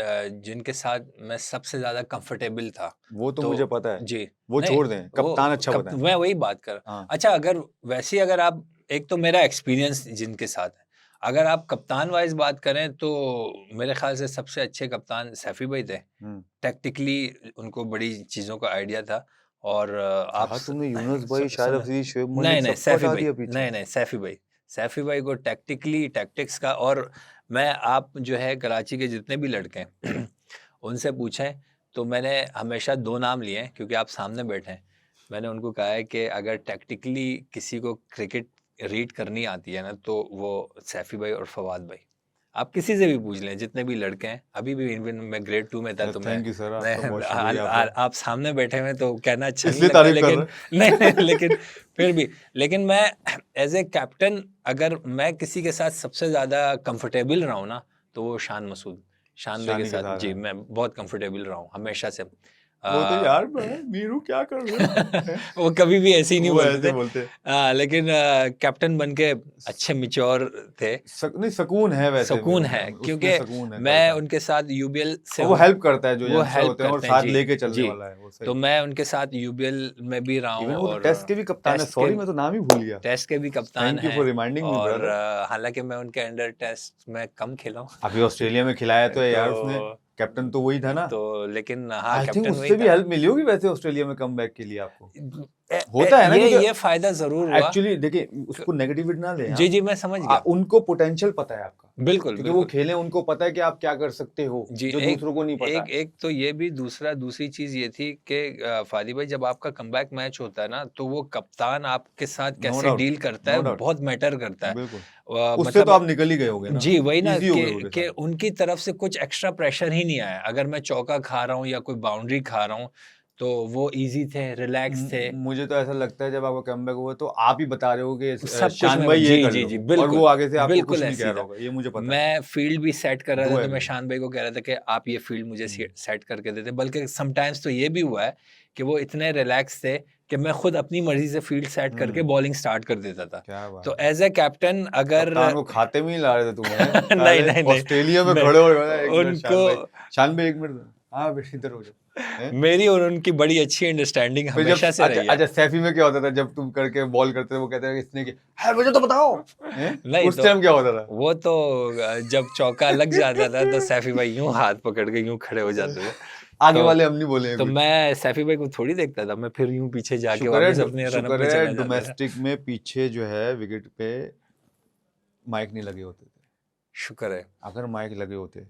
जिनके साथ मैं सबसे ज़्यादा कंफर्टेबल था, वो तो तो मुझे पता है, जी, वो नहीं, छोड़ दें, कप्तान अच्छा बताएं। मैं वही बात कर। हाँ, अच्छा, अगर वैसे अगर आप, एक तो मेरा एक्सपीरियंस जिनके साथ है, अगर आप कप्तान वाइज़ बात करें तो मेरे ख़्याल से सबसे अच्छे कप्तान सैफ़ी भाई थे। हम्म। टैक्टिकली उनको बड़ी चीज़ों का आइडिया था। और आप क्या तुमने यूनुस भाई, शाहिद सुने, अफरीदी, शोएब नहीं मलिक नहीं सबको सैफी हटा भाई, दिया पीछे? नहीं नहीं सैफी भाई को टैक्टिकली, टैक्टिक्स का। और मैं, आप जो है कराची के जितने भी लड़के हैं उनसे पूछें, तो मैंने हमेशा दो नाम लिए हैं, क्योंकि आप सामने बैठे हैं। मैंने उनको कहा है कि अगर टैक्टिकली किसी को क्रिकेट रीड करनी आती है ना, तो वो सैफी भाई और फवाद भाई। आप किसी से भी पूछ लें, जितने भी लड़के हैं, अभी भी इवन मैं ग्रेड 2 में था, तो थैंक यू सर, आपका बहुत शुक्रिया आपका, आप सामने बैठे हुए तो कहना अच्छा नहीं इसलिए लगता, तारीफ कर लेकिन रहे नहीं नहीं, लेकिन फिर भी, लेकिन मैं एज ए कैप्टन, अगर मैं किसी के साथ सबसे ज़्यादा कंफर्टेबल रहा हूँ ना, तो वो शान भाई के शानी के साथ, साथ जी, हैं। मैं बहुत कंफर्टेबल रहा हूँ हमेशा से। वो तो आ, यार मीरू क्या कर रहे हो, हैं? वो कभी भी ऐसे ही नहीं वो बोलते ऐसे थे। बोलते हैं। लेकिन कैप्टन बन के अच्छे मिच्योर थे। नहीं, सुकून है वैसे सुकून मेरे है, ख्याल में, उसमें क्योंकि सुकून है मैं थोड़ा-सा, उनके साथ यूबीएल से और वो हूँ। हेल्प करता है जो वो यंगस्टर हेल्प होते हैं, और करते हैं, साथ जी, लेके चलने जी। वाला है वो, तो सही। मैं उनके साथ यूबीएल में भी रहा हूँ, इवन वो तो और टेस्ट के भी कप्तान है, टेस्ट के सॉरी मैं तो नाम ही भूल गया। टेस्ट के भी कप्तान थैंक यू हैं। फॉर रिमाइंडिंग मी और ब्रदर। हालांकि मैं उनके अंडर टेस्ट में कम खेला हूँ। अभी ऑस्ट्रेलिया में खिलाया तो है यार उसने, तो कैप्टन तो वही था ना। लेकिन हाँ, आई थिंक कैप्टन वही उससे भी था। हेल्प मिली होगी वैसे ऑस्ट्रेलिया में कमबैक के लिए आपको, होता है ना, ये क्योंकि फायदा जरूर हुआ। एक्चुअली देखिए, उसको नेगेटिविटी ना लें जी आप, जी, मैं समझ गया। उनको पोटेंशियल पता है आपका, बिल्कुल क्योंकि वो बिल्कुल। खेले, उनको पता है कि आप क्या कर सकते हो, जी, जो एक दूसरों को नहीं पता एक है। एक तो ये भी, दूसरी चीज ये थी कि फादी भाई, जब आपका कमबैक मैच होता है ना, तो वो कप्तान आपके साथ नो कैसे डाउट, डील करता है नो डाउट, बहुत मैटर करता है। बिल्कुल। उससे तो मतलब, आप निकल ही गए होगे ना, जी वही ना, इजी हो गए होगे कि सारे। उनकी तरफ से कुछ एक्स्ट्रा प्रेशर ही नहीं आया। अगर मैं चौका खा रहा हूँ या कोई बाउंड्री खा रहा हूँ, तो वो इजी थे, रिलैक्स थे। मुझे तो ऐसा लगता है जब आपका कमबैक हुआ तो आप ही बता रहे हो कि सब कुछ शान मैं, भाई ये जी कर जी लो, जी, और वो बिल्कुल आगे से आपको कुछ बिल्कुल नहीं ऐसे कह ही रहा था। होगा, ये मुझे पता है। मैं फील्ड भी सेट कर रहा डू था, तो मैं एग्री। शान भाई को कह रहा था कि आप ये फील्ड मुझे हम्म, सेट करके देते। बल्कि समटाइम्स तो ये भी हुआ है कि वो इतने रिलैक्स थे कि मैं खुद अपनी मर्जी से फील्ड सेट करके बॉलिंग स्टार्ट कर देता था। क्या तो बात है, एज ए कैप्टन, अगर कप्तान को खाते में ही ला रहे थे तुम्हें नहीं साले, नहीं नहीं ऑस्ट्रेलिया में नहीं, खड़े हो गए, एक मिनट उनको शान भाई, एक मिनट हाँ बेटा इधर हो जाओ हैं? मेरी और उनकी बड़ी अच्छी अंडरस्टैंडिंग फिर हमेशा से अच्छा रही है। अच्छा सैफी में क्या होता था जब तुम करके बॉल करते थे वो कहते थे इसने की है मुझे तो बताओ हैं? नहीं उस तो टाइम क्या होता था वो तो जब चौका लग जाता था तो सैफी भाई यूं हाथ पकड़ के यूं खड़े हो जाते थे। आगे तो वाले हम नहीं बोलेंगे तो कुछ मैं सैफी भाई को थोड़ी देखता था, मैं फिर यूं पीछे जाके शुक्र है वापस अपने रन शुक्र पे है चला जाता था। डोमेस्टिक में पीछे जो है विकेट पे माइक नहीं लगे होते थे शुक्र है। अगर माइक लगे होते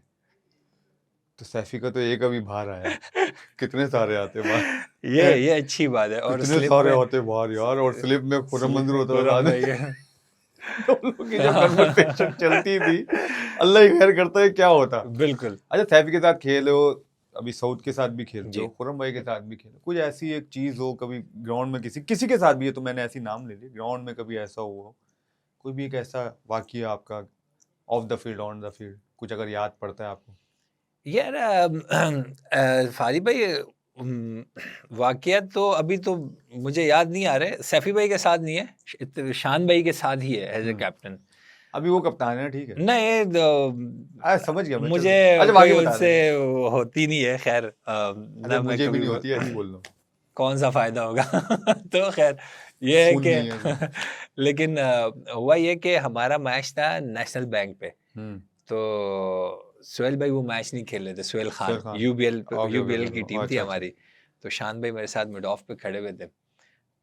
तो सैफी का तो एक अभी बाहर आया कितने सारे आते बाहर ये अच्छी बात है। और कितने स्लिप सारे में होते बाहर यार और स्लिप में खुर्रम मंजूर होता था खुर्रम साथ भाई में दोनों की जो कन्वर्सेशन चलती थी अल्लाह ही खैर करता है क्या होता बिल्कुल अच्छा सैफी के साथ खेले हो अभी साउथ के साथ भी खेलते जी। हो खुर्रम भाई के साथ भी खेले कुछ ऐसी एक चीज हो कभी ग्राउंड में किसी किसी के साथ भी है तो मैंने ऐसी नाम ले ली ग्राउंड में कभी ऐसा हुआ हो कोई भी एक ऐसा वाकया आपका of the field on the field कुछ अगर याद पड़ता है आपको यार फारिद भाई वाकया तो अभी तो मुझे याद नहीं आ रहे। सैफी भाई के साथ नहीं है, शान भाई के साथ ही है एज ए कैप्टन। अभी वो कप्तान है ना ठीक है नहीं समझ गया मैं मुझे चलो अच्छा कोई बाकी बता उनसे देना होती नहीं है खैर। अच्छा ना मैं मुझे भी कभी नहीं होती ऐसे ही बोल रहा हूँ कौन सा फायदा होगा तो खैर ये है खून कि नहीं है तो। लेकिन हुआ ये कि हमारा मैच था नेशनल बैंक पे। हम्म तो सुहेल भाई वो मैच नहीं खेल रहे थे, सुहेल शेर Khan Khan UBL okay okay UBL की ओके टीम थी अच्छा अच्छा हमारी। तो शान भाई मेरे साथ मिड ऑफ पे खड़े हुए थे।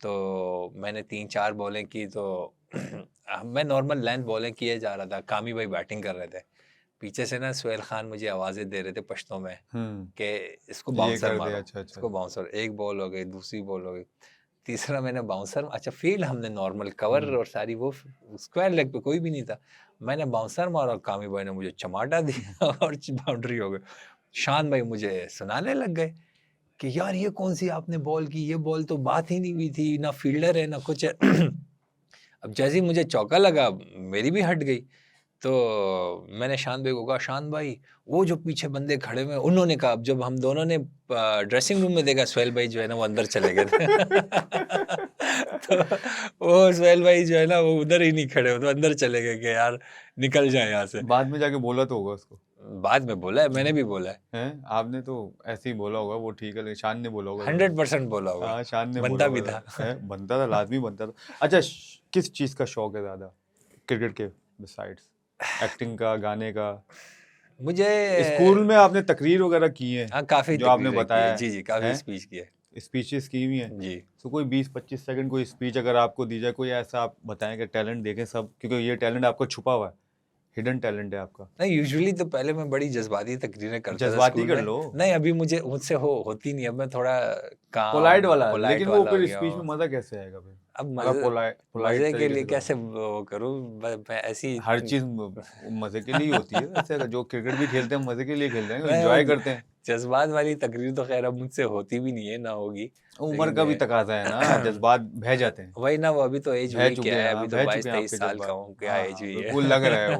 तो मैंने 3-4 बॉलें की तो मैं नॉर्मल लेंथ बॉलिंग किए जा रहा था, कामी भाई बैटिंग कर रहे थे। पीछे से ना सुहेल खान मुझे आवाज़ें दे रहे थे पश्तो में कि इसको ये बाउंसर कर दे मारो, अच्छा अच्छा इसको बाउंसर। एक बॉल हो गई, दूसरी बॉल हो गई, तीसरा मैंने बाउंसर, अच्छा फील्ड हमने नॉर्मल कवर और सारी वो स्क्वायर लेग पे कोई भी नहीं था। मैंने बाउंसर मारा, कामी भाई ने मुझे चमाटा दिया और बाउंड्री हो गई। शान भाई मुझे सुनाने लग गए कि यार ये कौन सी आपने बॉल की, ये बॉल तो बात ही नहीं हुई थी, ना फील्डर है ना कुछ है। अब जैसे ही मुझे चौका लगा मेरी भी हट गई। तो मैंने शान भाई को कहा, शान भाई वो जो पीछे बंदे खड़े हुए हैं, उन्होंने कहा। अब जब हम दोनों ने ड्रेसिंग रूम में देखा, सुहेल भाई जो है ना वो अंदर चले गए थे। तो वो सुहेल भाई जो है ना वो उधर ही नहीं खड़े हो, तो अंदर चले गए कि यार निकल जाए यहाँ से। बाद में जाके बोला तो होगा उसको बाद में बोला है, मैंने भी बोला है, हैं आपने तो ऐसे ही बोला होगा वो ठीक है लेकिन शान ने बोला होगा जरूर 100% बोला होगा, हाँ शान ने बोला बनता भी होगा था। है बनता था लाजमी बनता था अच्छा किस चीज का शौक है ज्यादा क्रिकेट के बिसाइड्स एक्टिंग का गाने का मुझे स्कूल में आपने तकरीर वगैरह की है हाँ काफ़ी जो आपने तकरीरें की है, बताया जी जी काफ़ी है स्पीच की है स्पीचेस की हुई हैं जी। तो कोई 20-25 सेकंड कोई स्पीच अगर आपको दी जाए कोई ऐसा आप बताएं कि टैलेंट देखें सब क्योंकि ये टैलेंट आपको छुपा हुआ है हिडन टैलेंट है आपका नहीं यूजुअली तो पहले मैं बड़ी जज्बाती तकरीरें करता था जज्बाती स्कूल कर में। लो नहीं अभी मुझे मुझसे होती नहीं, अब मैं थोड़ा पोलाइट काम वाला पोलाइट लेकिन वो वाला हो फिर गया स्पीच में हूँ। मजा कैसे आएगा फिर अब अगर मजे पोलाइट पोलाइट मजे के तरीके लिए से कैसे करोगे वो करूँ, मैं ऐसी हर चीज मजे के लिए ही होती है वैसे अगर जो क्रिकेट भी खेलते हैं मजे के लिए खेलते हैं मैं वो एंजॉय करते हैं जज्बात वाली तकरीर तो खैर अब मुझसे होती भी नहीं है, ना होगी। उम्र लेकिन का भी तकाजा है ना जज्बात बह जाते हैं वही ना, वो अभी तो एज बह हुई चुके क्या हैं है, हाँ अभी तो बह चुके हैं 22-23 आपके साल का जज्बात हूँ, क्या हाँ एज हाँ हुई बिल्कुल लग रहा है है।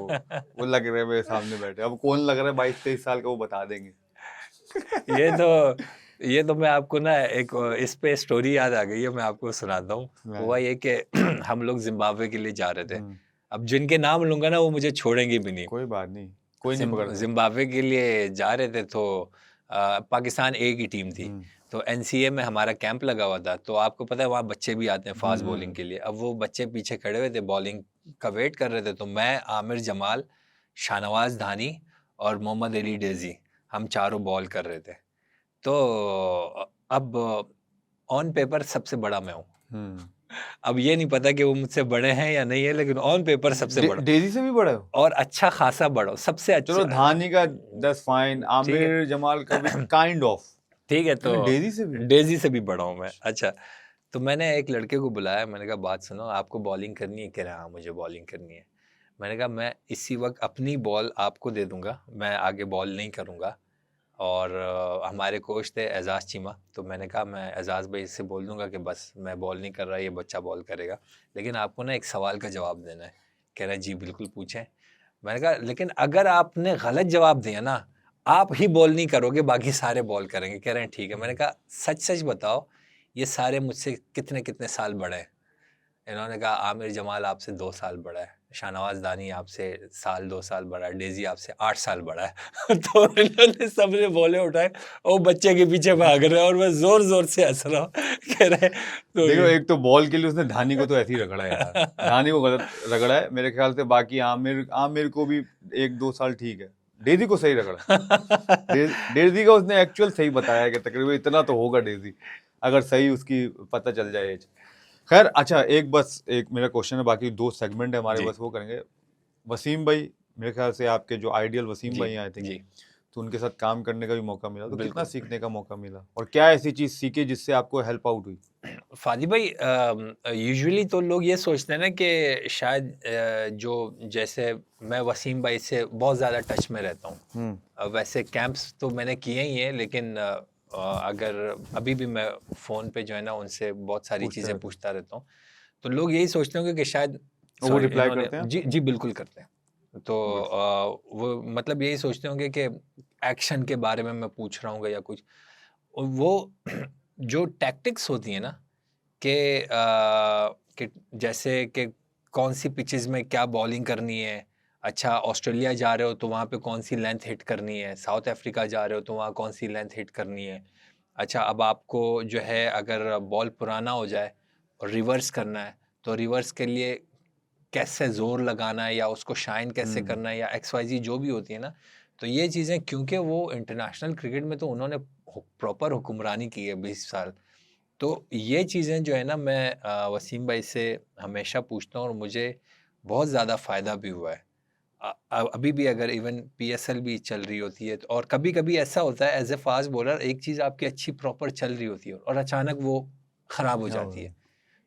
वो लग रहा है मेरे सामने बैठे अब कौन लग रहा है 22-23 साल का वो बता देंगे ये तो मैं आपको ना एक इस पे स्टोरी याद आ गई है, मैं आपको सुनाता हूँ। हुआ ये कि हम लोग जिम्बाब्वे के लिए जा रहे थे। अब जिनके नाम लूंगा ना वो मुझे छोड़ेंगे भी नहीं। कोई बात नहीं कोई नहीं पकड़ता जिम्बाब्वे के लिए जा रहे थे तो पाकिस्तान ए की टीम थी। तो एनसीए में हमारा कैंप लगा हुआ था, तो आपको पता है वहाँ बच्चे भी आते हैं फास्ट बॉलिंग के लिए। अब वो बच्चे पीछे खड़े हुए थे, बॉलिंग का वेट कर रहे थे। तो मैं, आमिर जमाल, शाहनवाज धानी और मोहम्मद अली डेजी, हम चारों बॉल कर रहे थे। तो अब ऑन पेपर सबसे बड़ा मैं हूँ। अब ये नहीं पता कि वो मुझसे बड़े हैं या नहीं है, लेकिन ऑन पेपर सबसे बड़ा डेजी से भी बड़ा हो और अच्छा खासा बड़ा हूँ, सबसे अच्छा। चलो धानी का 10 फाइन ठीक है आमिर जमाल का भी काइंड ऑफ ठीक है। तो डेजी से भी डेजी से भी बड़ा हूँ मैं। अच्छा, तो मैंने एक लड़के को बुलाया, मैंने कहा बात सुनो, आपको बॉलिंग करनी है? कह रहा हाँ मुझे बॉलिंग करनी है। मैंने कहा मैं इसी वक्त अपनी बॉल आपको दे दूंगा, मैं आगे बॉल नहीं करूंगा। और हमारे कोच थे एजाज चीमा, तो मैंने कहा मैं एजाज भाई से बोल दूंगा कि बस मैं बॉल नहीं कर रहा, ये बच्चा बॉल करेगा, लेकिन आपको ना एक सवाल का जवाब देना है। कह रहा है जी बिल्कुल पूछें। मैंने कहा लेकिन अगर आपने गलत जवाब दिया ना, आप ही बॉल नहीं करोगे, बाकी सारे बॉल करेंगे। कह रहे हैं ठीक है। मैंने कहा सच सच बताओ, ये सारे मुझसे कितने कितने साल बड़े हैं? इन्होंने कहा आमिर जमाल आपसे 2 साल बड़ा है, शाहनवाज दानी आपसे 1-2 साल बड़ा है, डेजी आपसे 8 साल बड़ा है तो इन्होंने सबने बोले उठाए और बच्चे के पीछे भाग रहे हैं और मैं जोर जोर से हंस रहा हूँ कह रहे तो देखो एक तो बॉल के लिए उसने धानी को तो ऐसे ही रगड़ा है यार, धानी को गलत रगड़ा है मेरे ख्याल से। बाकी आमिर को भी 1-2 साल ठीक है, डेजी को सही रगड़ा। डेजी का उसने एक्चुअल सही बताया कि तकरीबन इतना तो होगा डेजी, अगर सही उसकी पता चल जाए एज। खैर अच्छा, एक मेरा क्वेश्चन है, बाकी 2 सेगमेंट है हमारे, जी बस वो करेंगे। वसीम भाई, मेरे ख्याल से आपके जो आइडियल वसीम जी भाई आए थे, जी तो उनके साथ काम करने का भी मौका मिला, तो कितना बिल्कुल। सीखने का मौका मिला और क्या ऐसी चीज सीखे जिससे आपको हेल्प आउट हुई? फादी भाई यूजुअली तो लोग ये सोचते हैं ना कि शायद जो जैसे मैं वसीम भाई से बहुत ज़्यादा टच में रहता हूँ। वैसे कैंप्स तो मैंने किए ही हैं, लेकिन अगर अभी भी मैं फ़ोन पे जो है ना उनसे बहुत सारी पूछते चीज़ें रहते पूछता रहता हूँ। तो लोग यही सोचते होंगे कि शायद वो सॉरी रिप्लाई इन्होंने करते हैं जी आपको? जी बिल्कुल करते हैं। तो गुड। वो मतलब यही सोचते होंगे कि एक्शन के बारे में मैं पूछ रहा हूँ या कुछ। और वो जो टैक्टिक्स होती है ना कि जैसे कि कौन सी पिचेस में क्या बॉलिंग करनी है। अच्छा, ऑस्ट्रेलिया जा रहे हो तो वहाँ पे कौन सी लेंथ हिट करनी है, साउथ अफ्रीका जा रहे हो तो वहाँ कौन सी लेंथ हिट करनी है। अच्छा, अब आपको जो है अगर बॉल पुराना हो जाए और रिवर्स करना है तो रिवर्स के लिए कैसे जोर लगाना है या उसको शाइन कैसे करना है या XYZ जो भी होती है ना। तो ये चीज़ें क्योंकि वो इंटरनेशनल क्रिकेट में तो उन्होंने प्रॉपर हुक्मरानी की है 20 साल। तो ये चीज़ें जो है ना मैं वसीम भाई से हमेशा पूछता हूँ और मुझे बहुत ज़्यादा फ़ायदा भी हुआ है। अभी भी अगर इवन PSL भी चल रही होती है और कभी-कभी ऐसा होता है एज़ ए फास्ट बॉलर एक चीज़ आपकी अच्छी प्रॉपर चल रही होती है और अचानक वो ख़राब हो जाती है,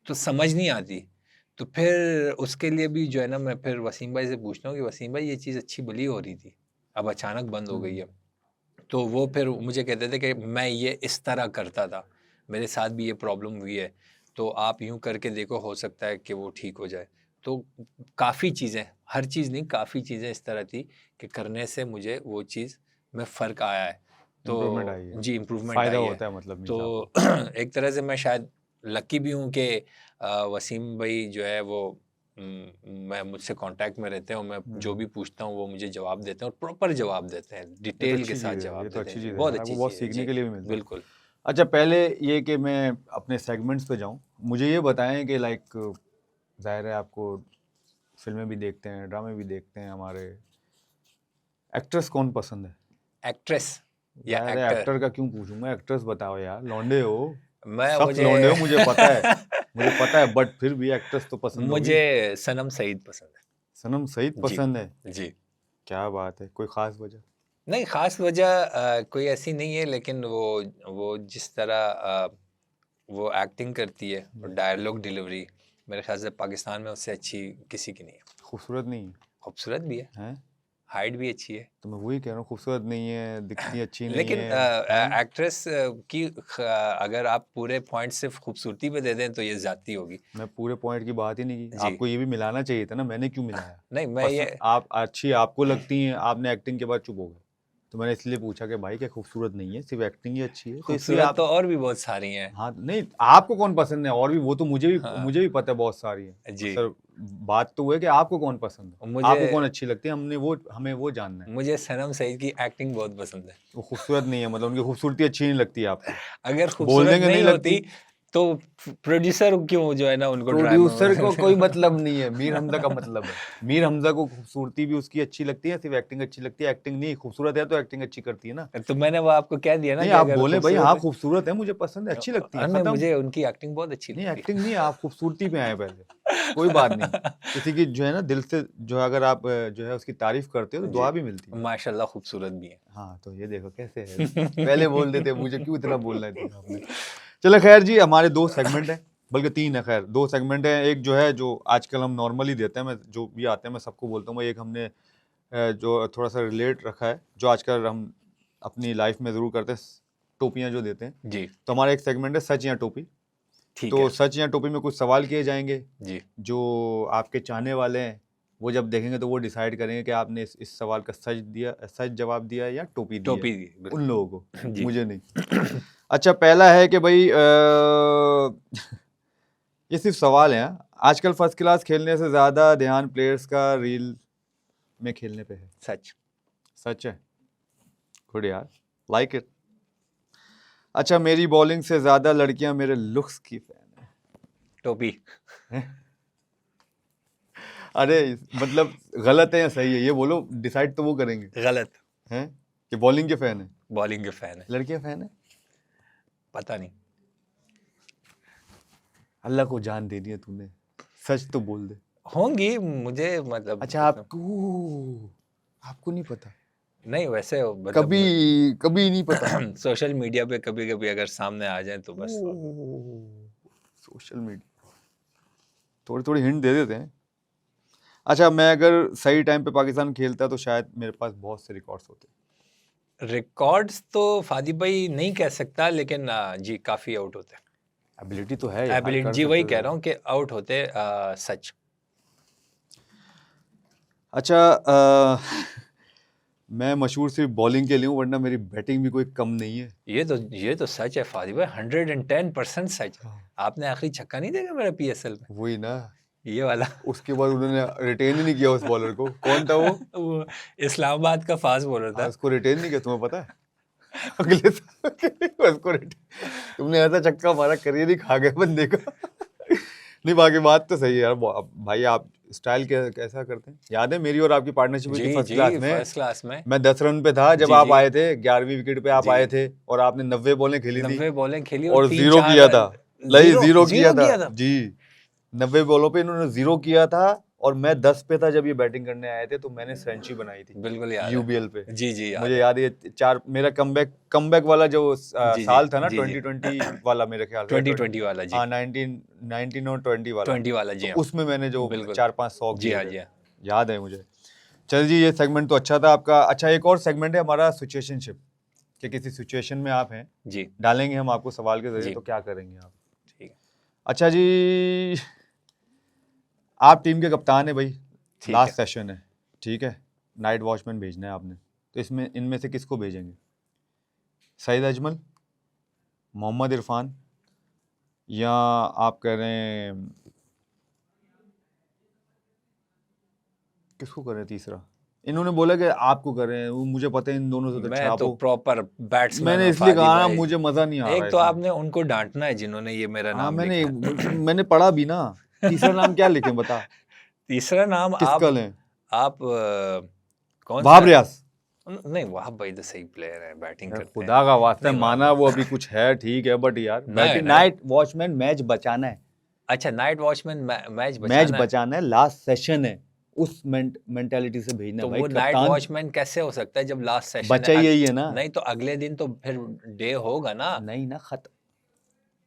तो समझ नहीं आती। तो फिर उसके लिए भी जो है ना मैं फिर वसीम भाई से पूछता हूँ कि वसीम भाई ये चीज़ अच्छी भली हो रही थी, अब अचानक बंद हो गई है। तो वो फिर मुझे कहते थे कि मैं ये इस तरह करता था, मेरे साथ भी ये प्रॉब्लम हुई है, तो आप यूँ करके देखो हो सकता है कि वो ठीक हो जाए। तो काफ़ी चीज़ें, हर चीज़ नहीं काफ़ी चीज़ें इस तरह थी कि करने से मुझे वो चीज़ में फ़र्क आया है। इम्प्रूवमेंट आई तो है, जी, इम्प्रूवमेंट फायदा आई है। होता है मतलब मीन्स तो आपको। एक तरह से मैं शायद लकी भी हूँ कि वसीम भाई जो है वो मैं मुझसे कांटेक्ट में रहते हैं और मैं जो भी पूछता हूँ वो मुझे जवाब देते हैं और प्रॉपर जवाब देते हैं, ये तो डिटेल के अच्छी साथ चीज़ है, ये जवाब तो देते हैं। अच्छी जी, चीज़ है बहुत यार, आपको अच्छी बहुत चीज़ है। सीखने जी, के लिए भी मिलता है। बिल्कुल। अच्छा, पहले ये कि मैं अपने सेगमेंट्स पे जाऊं, मुझे ये बताएं कि लाइक जाहिर है आपको फिल्में भी देखते हैं, ड्रामे भी देखते हैं, हमारे एक्ट्रेस कौन पसंद है? एक्ट्रेस या जाहिर है एक्टर? एक्टर का क्यों पूछूंगा, एक्ट्रेस बताओ यार, लौंडे हो, मैं सख्त मुझे लौंडे हो, मुझे पता है, बट फिर भी एक्ट्रेस तो पसंद होगी। मुझे सनम सईद पसंद सनम सईद है। जी, पसंद है? जी। क्या बात है, कोई खास वजह? नहीं, ख़ास वजह कोई ऐसी नहीं है, लेकिन वो जिस तरह वो एक्टिंग करती है और डायलॉग डिलीवरी मेरे ख़्याल से पाकिस्तान में उससे अच्छी किसी की नहीं है। खूबसूरत नहीं है? खूबसूरत भी है, हैं? हाइट भी अच्छी है। तो मैं वही कह रहा हूँ, खूबसूरत नहीं है, दिखती अच्छी नहीं लेकिन है, हैं? एक्ट्रेस की अगर आप पूरे पॉइंट सिर्फ खूबसूरती पे दे दें तो ये ज़्यादती होगी। मैं पूरे पॉइंट की बात ही नहीं की, जी, आपको ये भी मिलाना चाहिए था ना, मैंने क्यों मिलाया? नहीं मैं ये पसंद आप अच्छी आपको लगती हैं, आपने एक्टिंग के बाद चुप हो गए, तो मैंने इसलिए पूछा कि भाई क्या खूबसूरत नहीं है, सिर्फ एक्टिंग ही अच्छी है, तो इसलिए खूबसूरत आप। तो और भी बहुत सारी हैं। हाँ नहीं, आपको कौन पसंद है और भी, वो तो हाँ, मुझे भी पता है बहुत सारी है। जी। सर, बात तो वो है कि आपको कौन पसंद है, मुझे आपको कौन अच्छी लगती है, हमें वो जानना है। मुझे सनम सईद की एक्टिंग बहुत पसंद है। वो खूबसूरत नहीं है मतलब उनकी खूबसूरती अच्छी नहीं लगती है आपको? अगर बोल खूबसूरत देंगे नहीं नहीं लगती। होती तो प्रोड्यूसर क्यों जो है ना उनको ड्रामे प्रोड्यूसर को कोई में मतलब नहीं है, मीर हमजा का मतलब है। मीर हमजा को खूबसूरती भी उसकी अच्छी लगती है, सिर्फ एक्टिंग अच्छी लगती है? एक्टिंग नहीं, खूबसूरत है तो एक्टिंग अच्छी करती है ना। तो मैंने वो आपको कह दिया ना नहीं कि आप अगर बोले भाई खूबसूरत हाँ है खूबसूरत है, मुझे पसंद है, अच्छी लगती है, नहीं, खत्म। मुझे उनकी एक्टिंग बहुत अच्छी नहीं लगती एक्टिंग नहीं, आप खूबसूरती पे आए पहले, कोई बात नहीं। है। किसी की जो है ना दिल से, जो है अगर आप जो है उसकी तारीफ करते हो तो जी, दुआ भी मिलती है। माशाल्लाह खूबसूरत भी हाँ तो ये देखो कैसे है, पहले बोल है। देते, मुझे क्यों इतना बोलना दिया आपने। चलो खैर जी, हमारे 2 सेगमेंट हैं, बल्कि 3 है, खैर 2 सेगमेंट हैं। एक जो है जो आजकल हम नॉर्मली देते हैं, मैं जो भी आते हैं मैं सबको बोलता हूँ, एक हमने जो थोड़ा सा रिलेट रखा है, जो आजकल हम अपनी लाइफ में ज़रूर करते हैं, टोपियाँ जो देते हैं। जी, तो हमारा एक सेगमेंट है सच या टोपी। ठीक तो है। सच या टोपी में कुछ सवाल किए जाएंगे, जी, जो आपके चाहने वाले हैं वो जब देखेंगे तो वो डिसाइड करेंगे कि आपने इस सवाल का सच जवाब दिया है या टोपी दी है, टोपी दी, उन लोगों को, बिल्कुल। जी। मुझे नहीं। अच्छा, पहला है कि भाई ये सिर्फ सवाल है, आजकल फर्स्ट क्लास खेलने से ज्यादा ध्यान प्लेयर्स का रील में खेलने पे है। सच। सच है। गुड यार, लाइक इट। अच्छा, मेरी बॉलिंग से ज्यादा लड़कियां मेरे लुक्स की फैन टोपी। है। अरे मतलब गलत है या सही है ये बोलो, डिसाइड तो वो करेंगे गलत। हैं कि बॉलिंग के फैन है, बॉलिंग के फैन है। लड़कियां फैन है। पता नहीं। अल्लाह को जान दे दी है तूने, सच तो बोल दे। होंगी, मुझे मतलब अच्छा, आपको नहीं पता? नहीं, वैसे मतलब कभी नहीं पता। सोशल मीडिया पे कभी कभी अगर सामने आ जाए तो बस। सोशल मीडिया थोड़ी थोड़ी हिंट दे देते हैं। अच्छा, मैं अगर सही टाइम पे पाकिस्तान खेलता तो शायद मेरे पास बहुत से रिकॉर्ड्स होते। रिकॉर्ड्स तो फादी भाई नहीं कह सकता, लेकिन जी काफी आउट होते। एबिलिटी तो है यार, एबिलिटी, कर जी वही सकते कह थे। रहा हूँ कि आउट होते। सच। अच्छा, मैं मशहूर सिर्फ बॉलिंग के लिए हूँ, वरना मेरी बैटिंग भी कोई कम नहीं है। ये तो सच है फादी भाई, 110% सच है। आपने आखिरी छक्का नहीं देखा मेरा PSL में? वही ना, ये वाला। उसके बाद उन्होंने रिटेन ही नहीं किया उस बॉलर को। कौन था वो? वो इस्लामाबाद का फास्ट बॉलर हाँ, था। उसको रिटेन नहीं किया, तुम्हें पता है? अगले साल उसको रिटेन। तुमने ऐसा छक्का मारा, करियर ही खा गया बंदे का। नहीं, बाकी बात तो सही है यार। भाई आप स्टाइल कैसा करते हैं? याद है मेरी और आपकी पार्टनरशिप हुई थी जी फर्स्ट जी, क्लास में? फर्स्ट क्लास में। मैं 10 रन पे था जब जी आप जी आए थे, 11वीं विकेट पे आप जी। आए थे, और आपने 90 बॉलें खेली थी 90 बॉलें खेली और और 3 जीरो 4 किया था। नहीं, जीरो जीरो किया था किया था। जी। 90 बॉलों पे इन्होंने जीरो किया था, और मैं 10 पे था जब ये बैटिंग करने आए थे, तो मैंने सेंचुरी बनाई थी बिल्कुल याद है। यूबीएल पे। जी जी याद मुझे है। याद है ये चार, मेरा कमबैक वाला जो जी जी साल था ना, जी जी 2020 वाला मेरे ख्याल से, 2020 वाला जी। हाँ 19 और 20 वाला। 20 वाला जी तो हाँ। उसमें मैंने जो बिल्कुल। 4-5 100 जी किए हाँ थे, जी हाँ। याद है मुझे। चल जी, ये सेगमेंट तो अच्छा था आपका। अच्छा, एक और सेगमेंट है हमारा, सिचुएशनशिप, कि किसी सिचुएशन में आप हैं, जी डालेंगे हम आपको सवाल के जरिए, जी। तो क्या करेंगे आप? ठीक है। अच्छा जी, आप टीम के कप्तान है भाई, ठीक लास्ट है। सेशन है, ठीक है, नाइट वॉचमैन भेजना है आपने, तो इसमें इनमें से किसको भेजेंगे? सईद अजमल, मोहम्मद इरफान, या आप कह रहे हैं किसको करें तीसरा? इन्होंने बोला कि आपको करें, वो मुझे पता है इन दोनों से तो अच्छा मैं आप तो हो। प्रॉपर बैट्समैन मैंने हूँ इसलिए फादी कहा ना, भाई। मुझे मजा नहीं आ रहा एक तो इसमें। आपने उनको डांटना है जिन्होंने ये मेरा हाँ, नाम लिखा है। मैंने पढ़ा भी ना। तीसरा नाम क्या लिखें बता? तीसरा नाम किसका लें? आप कौन सा? वहाब रियाज। नहीं, वहाब भाई तो सही प्लेयर है, बैटिंग यार करते हैं। खुदा का वास्ता, नहीं माना वहाब। वो अभी कुछ है, ठीक है, बट यार नहीं बैटिंग, नहीं। नाइट वॉचमैन मैच बचाना है, अच्छा, नाइट वॉचमैन मैच मैच बचाना है। बचाना है, लास्ट सेशन है, उस मेंटालिटी से भेजना तो है भाई वो नाइट कप्तान। वॉचमैन कैसे हो सकता है जब लास्ट सेशन बचा है? यही है ना। नहीं तो अगले दिन तो फिर डे होगा ना। नहीं ना,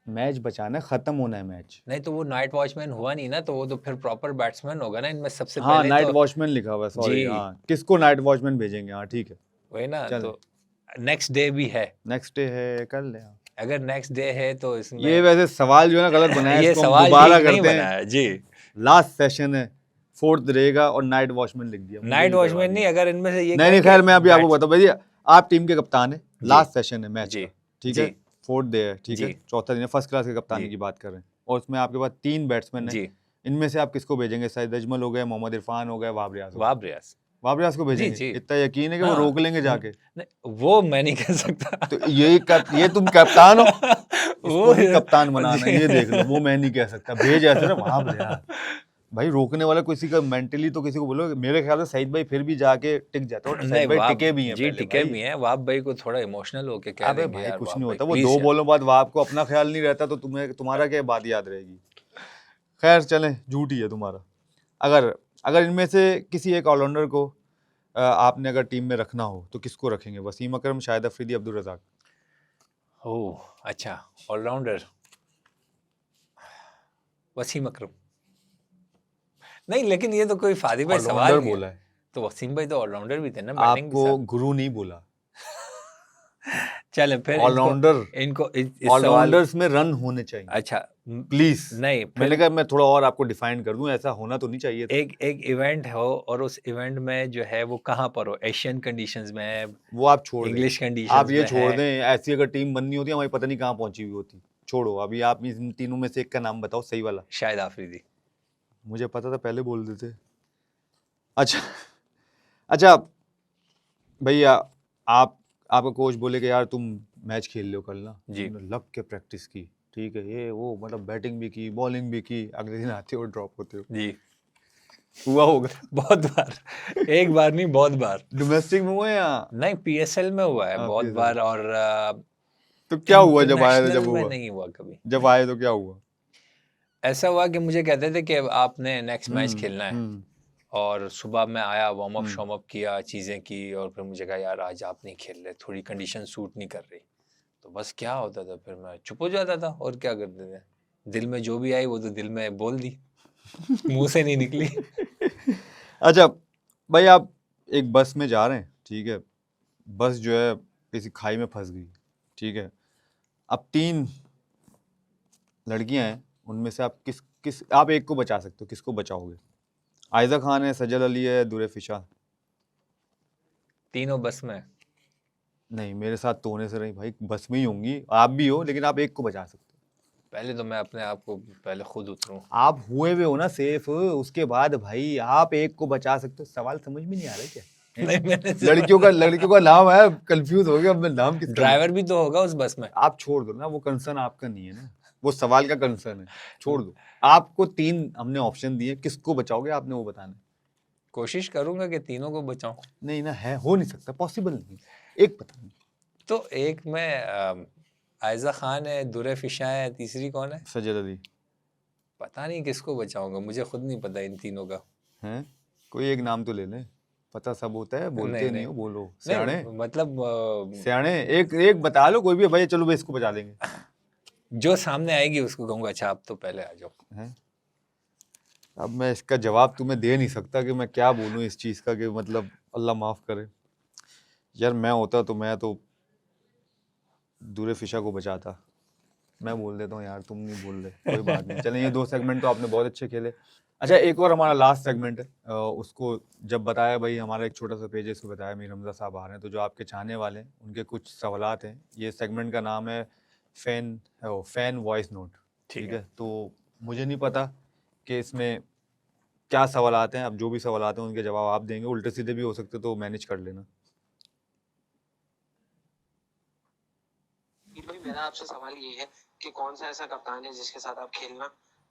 मैच बचाना है, खत्म होना है मैच। नहीं तो वो नाइट वॉचमैन हुआ नहीं ना, तो वो तो फिर प्रॉपर बैट्समैन होगा ना इनमें सबसे हाँ, पहले नाइट तो। वॉचमैन लिखा हुआ है, सॉरी। जी हाँ, किसको नाइट वॉचमैन भेजेंगे? हाँ ठीक है, वही ना, चलें। तो नेक्स्ट डे भी है। नेक्स्ट डे है, कर ले आप। अगर नेक्स्ट डे है तो ये इसमें वैसे सवाल जो है ना गलत बनाया है, ये इसको हम सवाल दोबारा ठीक नहीं करते बना हैं। है जी। लास्ट सेशन है, 4th रहेगा, और नाइट वॉचमैन लिख दिया, मुझे नाइट भी करवा वॉचमैन नहीं, दिया। अगर इनमें से ये नहीं कहे नहीं, कि खैर मैं अभी आपको बैट्स बताऊं भाई, आप टीम के कप्तान है, जी लास्ट सेशन है मैच जी का, ठीक जी है, 4th डे है, ठीक है, जी चौथा दिन है, फर्स्ट क्लास के कप्तानी जी की बात कर रहे हैं, और उसमें आपके पास 3 बैट्समैन है। जी। इनमें से आप किसको भेजेंगे? सईद अजमल हो गए, मोहम्मद इरफान हो गए, वहाब रियाज हो गए। वाह रियाज। वहाब रियाज को जी भेजेंगे? जी इतना यकीन है कि वो हाँ। रोक लेंगे जाके? नहीं, वो मैं नहीं कह सकता। तो ये तुम कप्तान हो, इसको वो भी कप्तान बनाना है, जी। ये देख लो, वो मैं नहीं कह सकता, भेज ऐसे ना वहाब रियाज। भाई रोकने वाला किसी का मेंटली, तो किसी को बोलो। मेरे ख्याल से सईद भाई फिर भी जाके टिक जाते हो, नहीं सईद भाई वाह टिके भी हैं जी, पहले टिके भाई। भी हैं। वाह भाई को थोड़ा इमोशनल होके कह अबे देंगे भाई यार, कुछ वाह नहीं भाई होता, वो प्लीज 2 यार। बॉलों बाद वहाब को अपना ख्याल नहीं रहता, तो तुम्हारा क्या बात याद रहेगी? खैर चलें, झूठ ही है तुम्हारा। अगर इनमें से किसी एक ऑलराउंडर को आपने अगर टीम में रखना हो, तो किसको रखेंगे? वसीम अकरम, शाहिद अफरीदी, अब्दुल रज़ाक? ओह अच्छा, ऑलराउंडर वसीम अकरम। नहीं, लेकिन ये तो कोई फादी भाई सवाल ऑलराउंडर नहीं बोला है। है, तो वसीम भाई तो ऑलराउंडर भी थे ना, बैटिंग भी आपको साथ। गुरु नहीं बोला। चले फिर ऑलराउंडर, इनको इस सवाल। ऑलराउंडर्स में रन होने चाहिए अच्छा प्लीज। नहीं, मैंने फिर कहा मैं थोड़ा और आपको डिफाइन कर दूं, ऐसा होना तो नहीं चाहिए था। एक इवेंट हो और उस इवेंट में जो है वो कहाँ पर हो, एशियन कंडीशंस में है, वो आप छोड़ दें, इंग्लिश आप कंडीशंस ये में छोड़ है। दें, ऐसी अगर टीम बननी होती हमारी पता नहीं कहाँ पहुंची हुई होती। छोड़ो, अभी आप इन तीनों में से एक का नाम बताओ, सही वाला। शाहिद आफरीदी। मुझे पता था, पहले बोल देते। अच्छा अच्छा भैया, आप आपका कोच बोले कि यार तुम मैच खेल लो कल ना, जी। तुमने लग के प्रैक्टिस की, ठीक है, ये वो मतलब बैटिंग भी की, बॉलिंग भी की, अगले दिन आते हो ड्रॉप होते हो, जी। हुआ होगा? बहुत बार, एक बार नहीं बहुत बार। डोमेस्टिक में हुआ है या नहीं, पीएसएल में हुआ है बहुत PSL? बार, और तो क्या हुआ जब आए, इंटरनेशनल जब में हुआ, नहीं हुआ कभी। जब आए तो क्या हुआ? ऐसा हुआ कि मुझे कहते थे कि आपने नेक्स्ट मैच खेलना है, हम्म और सुबह मैं आया, वार्म अप हम्म शॉर्म अप किया, चीज़ें की, और फिर मुझे कहा यार आज आप नहीं खेल रहे, थोड़ी कंडीशन सूट नहीं कर रही। तो बस क्या होता था, फिर मैं चुप हो जाता था, और क्या करते थे, दिल में जो भी आई वो तो दिल में बोल दी, मुंह से नहीं निकली। अच्छा भाई, आप एक बस में जा रहे हैं, ठीक है, बस जो है किसी खाई में फंस गई, ठीक है, अब 3 लड़कियां हैं, उनमें से आप किस आप एक को बचा सकते हो, किसको बचाओगे? आयजा खान है, सजल अली है, दुरे फिशा? तीनों बस में। नहीं, मेरे साथ तो होने से नहीं भाई, बस में ही होंगी, आप भी हो, लेकिन आप एक को बचा सकते हो। पहले तो मैं अपने आप को पहले खुद उतरूं। आप हुए हुए हो ना सेफ, उसके बाद भाई आप एक को बचा सकते हो। सवाल समझ में नहीं आ रहा क्या? नहीं, मैंने लड़कियों का नाम है, कंफ्यूज हो गया, अब मैं नाम किसका लूं? ड्राइवर भी तो होगा उस बस में। आप छोड़ दो ना, वो कंसर्न आपका नहीं है ना, वो सवाल का कंसर्न है, छोड़ दो। आपको 3 हमने ऑप्शन दिए, किसको बचाओगे आपने वो बताना है। कोशिश करूंगा कि तीनों को बचाऊं। नहीं ना, है, हो नहीं सकता, पॉसिबल नहीं, एक बताना। तो एक में आयजा खान है, दुरे फिशा है, तीसरी कौन है? सजल अली पता नहीं किसको बचाऊंगा, मुझे खुद नहीं पता इन तीनों का। हैं, कोई एक नाम तो ले लें, पता सब होता है, बोलते नहीं हो, बोलो सियाणे, नहीं मतलब सियाणे, एक एक बता लो कोई भी, भाई चलो भाई इसको बचा लेंगे, जो सामने आएगी उसको कहूंगा अच्छा आप तो पहले आ जाओ। हैं? अब मैं इसका जवाब तुम्हें दे नहीं सकता कि मैं क्या बोलूं इस चीज़ का, कि मतलब अल्लाह माफ़ करे यार, मैं होता तो मैं तो दूरे फिशा को बचाता। मैं बोल देता हूँ यार, तुम नहीं बोल रहे, कोई बात नहीं, चलें, ये 2 सेगमेंट तो आपने बहुत अच्छे खेले। अच्छा, एक और हमारा लास्ट सेगमेंट है, उसको जब बताया भाई, हमारा एक छोटा सा पेज है, इसको बताया मीर हमजा साहब आ रहे हैं, तो जो आपके चाहने वाले हैं उनके कुछ सवालात हैं। ये सेगमेंट का नाम है फैन वॉइस नोट, ठीक है। तो मुझे नहीं पता कि इसमें क्या सवालात हैं, अब जो भी सवालात हैं उनके जवाब आप देंगे, उल्टे सीधे भी हो सकते, तो मैनेज कर लेना। भाई मेरा आपसे सवाल ये है कि कौन सा ऐसा कप्तान है जिसके साथ आप खेलना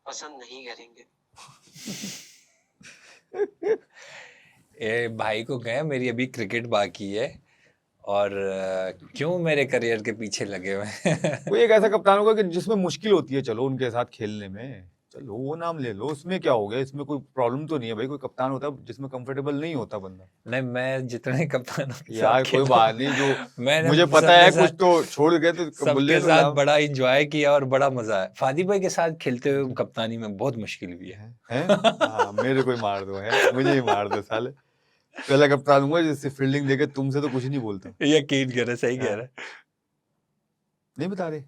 पसंद नहीं करेंगे? ए भाई को कहें मेरी अभी क्रिकेट बाकी है, और क्यों मेरे करियर के पीछे लगे हुए हैं। कोई एक ऐसा कप्तान होगा कि जिसमें मुश्किल होती है, चलो उनके साथ खेलने में, चलो वो नाम ले लो, उसमें क्या हो गया, इसमें कोई प्रॉब्लम तो नहीं है भाई। कोई कप्तान होता है जिसमें कंफर्टेबल नहीं होता बंदा। नहीं, मैं जितने कप्तानों के साथ यार कोई खेला बात नहीं, जो मैंने मुझे पता है सबके कुछ साथ तो छोड़ गए तो बोले सबके तो साथ नाम बड़ा एंजॉय किया और बड़ा मजा आया। फादी भाई के साथ खेलते हुए कप्तानी में बहुत मुश्किल भी है। हैं। हाँ, मेरे को ही मार दो, है मुझे ही मार दो साले। पहला कप्तान हुआ जिससे फील्डिंग देके तुमसे तो कुछ नहीं बोलता। यकीन करे, सही कह हाँ। रहा है। नहीं बता रहे,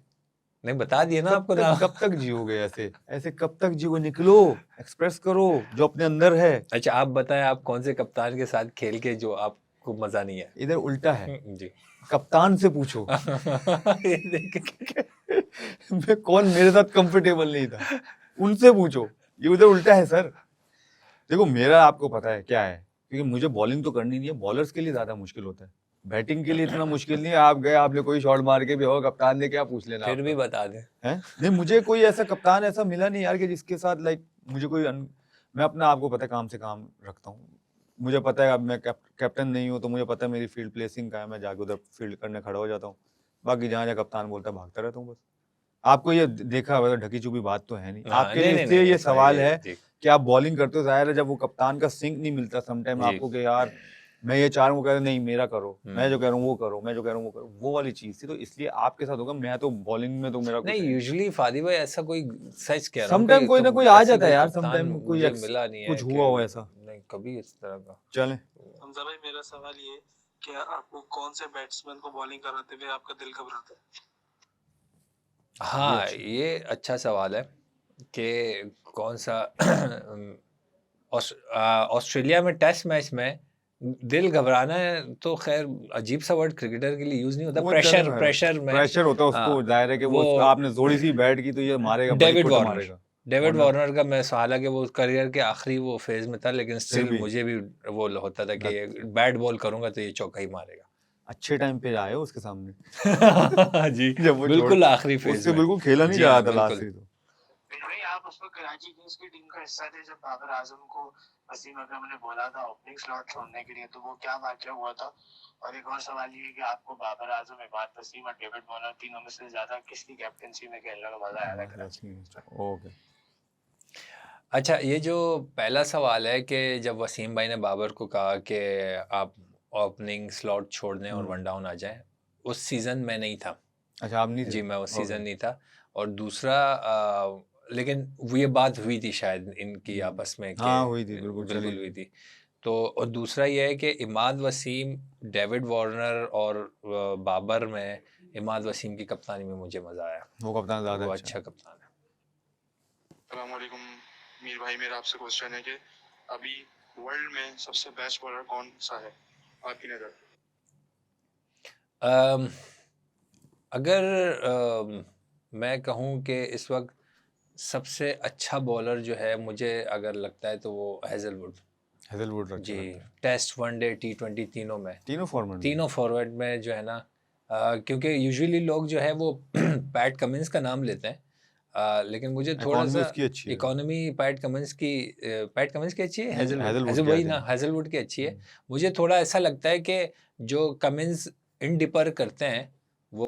नहीं बता दिया ना आपको नाम। कब तक जियोगे ऐसे, ऐसे कब तक जियोगे? निकलो, एक्सप्रेस करो जो अपने अंदर है। अच्छा आप बताएं, आप कौन से कप्तान के साथ खेल के जो आपको मजा नहीं है? इधर उल्टा है, जी। कप्तान से पूछो। ये देख मैं कौन मेरे साथ कंफर्टेबल नहीं था, उनसे पूछो। ये उधर उल्टा है सर। देखो, मेरा आपको पता है क्या है, क्योंकि मुझे बॉलिंग तो करनी नहीं है, बॉलर्स के लिए ज्यादा मुश्किल होता है, बैटिंग के लिए इतना मुश्किल नहीं है। आप गए, आपने कोई शॉट मार के भी हो, कप्तान ने क्या पूछ लेना फिर भी आपका, बता दे। है? नहीं, मुझे कोई ऐसा कप्तान ऐसा मिला नहीं यार कि जिसके साथ लाइक मुझे कोई मैं अपना, आपको पता है, काम से काम रखता हूँ। मुझे पता है अब मैं कैप्टन नहीं हूँ, तो मुझे पता है मेरी फील्ड प्लेसिंग का है, मैं जाके उधर फील्ड करने खड़ा हो जाता हूँ। बाकी जहाँ जहाँ कप्तान बोलता है भागता रहता हूँ बस। आपको ये देखा हुआ ढकी चुपी बात तो है नहीं हाँ, आपके नहीं, लिए, नहीं, इसलिए नहीं, ये इसमें सवाल ये है जी। कि आप बॉलिंग करते हो, जाहिर है जब वो कप्तान का सिंक नहीं मिलता समटाइम जी। आपको कि यार मैं ये चाह रहा हूँ, कह रहे नहीं मेरा करो, मैं जो हम्म। कह रहा हूँ वो करो, मैं जो कह रहा हूँ वो करो, वो वाली चीज थी। तो इसलिए आपके साथ होगा। मैं तो बॉलिंग में तो मेरा कुछ नहीं, है यूजुअली फादी भाई ऐसा कोई, सच कह रहा हूँ, समटाइम कोई ना कोई आ ऐसे जाता है कोई यार, कप्तान समटाइम कोई मुझे मिला नहीं है कुछ कि हुआ हो ऐसा। नहीं कभी इस तरह का। चलें, हमजा भाई मेरा सवाल ये है कि आपको कौन से बैट्समैन को बॉलिंग कराते हुए आपका दिल घबराता है? हाँ, ये अच्छा सवाल है कि कौन सा ऑस्ट्रेलिया में टेस्ट मैच में दिल घबराना है, तो खैर अजीब सा वर्ड क्रिकेटर के लिए यूज नहीं होता। वो प्रेशर में प्रेशर होता है उसको, हाँ, जाहिर है कि वो आपने थोड़ी सी बैट की तो ये मारेगा, बड़ी डेविड कुट वार्नर। मारेगा। डेविड वार्नर वार्नर का मैं हालांकि वो करियर के आखिरी वो फेज में था, लेकिन फिर स्टिल भी मुझे भी वो होता था कि लगता बैट बॉल करूंगा तो ये चौका ही मारेगा। अच्छे टाइम पे आए हो उसके सामने जी, जब वो छोड़ बिल्कुल आखिरी फेज उससे में। बिल्कुल खेला नहीं जी जा रहा हाँ, था लास्ट बिल्कुल। से तो भाई आप उस वक्त कराची किंग्स की टीम का हिस्सा थे जब बाबर आजम को वसीम अकरम ने बोला था ओपनिंग स्लॉट छोड़ने के लिए, तो वो क्या वाकया हुआ था? और एक और सवाल ये है कि आपको बाबर आजम, इमाद वसीम और डेविड वार्नर तीनों में से ज्यादा किसकी कैप्टनसी में खेलने का मजा आया था कराची किंग्स में? ओके अच्छा, ये जो पहला सवाल है कि जब वसीम भाई ने बाबर को कहा कि आप ओपनिंग स्लॉट छोड़ दें और वन डाउन आ जाएं, उस सीज़न में नहीं था। अच्छा आप नहीं थे जी, मैं उस ओके सीज़न नहीं था। और दूसरा लेकिन वो ये बात हुई थी शायद इनकी आपस में कि हाँ हुई थी बिल्कुल चली बिल्कुल हुई थी। तो और दूसरा ये है कि इमाद वसीम, डेविड वार्नर और बाबर में इमाद वसीम की कप्तानी में मुझे मज़ा आया। वो कप्तान ज़्यादा वो अच्छा अच्छा कप्तान है। अस्सलामुअलैकुम मीर भाई, मेरा आपसे क्वेश्चन है कि अभी वर्ल्ड में सबसे बेस्ट बॉलर कौन सा है आपकी नज़र? अम, अगर मैं कहूँ कि इस वक्त सबसे अच्छा बॉलर जो है मुझे अगर लगता है तो वो हेजलवुड। हेजलवुड अच्छा जी, लगता है टेस्ट, वनडे, T20 तीनों में, तीनों फॉर्मेट में तीनों फॉर्मेट में जो है ना, क्योंकि यूजुअली लोग जो है वो पैट कमिंस का नाम लेते हैं, लेकिन मुझे थोड़ा इकॉनमी सा उसकी अच्छी है इकोनॉमी पैट कमिंस की अच्छी है, नहीं हेजलवुड हेजलवुड हेजल की वही आई ना, थिंक हेजलवुड की अच्छी है। मुझे थोड़ा ऐसा लगता है कि जो कमिंस इन डिपर करते हैं वो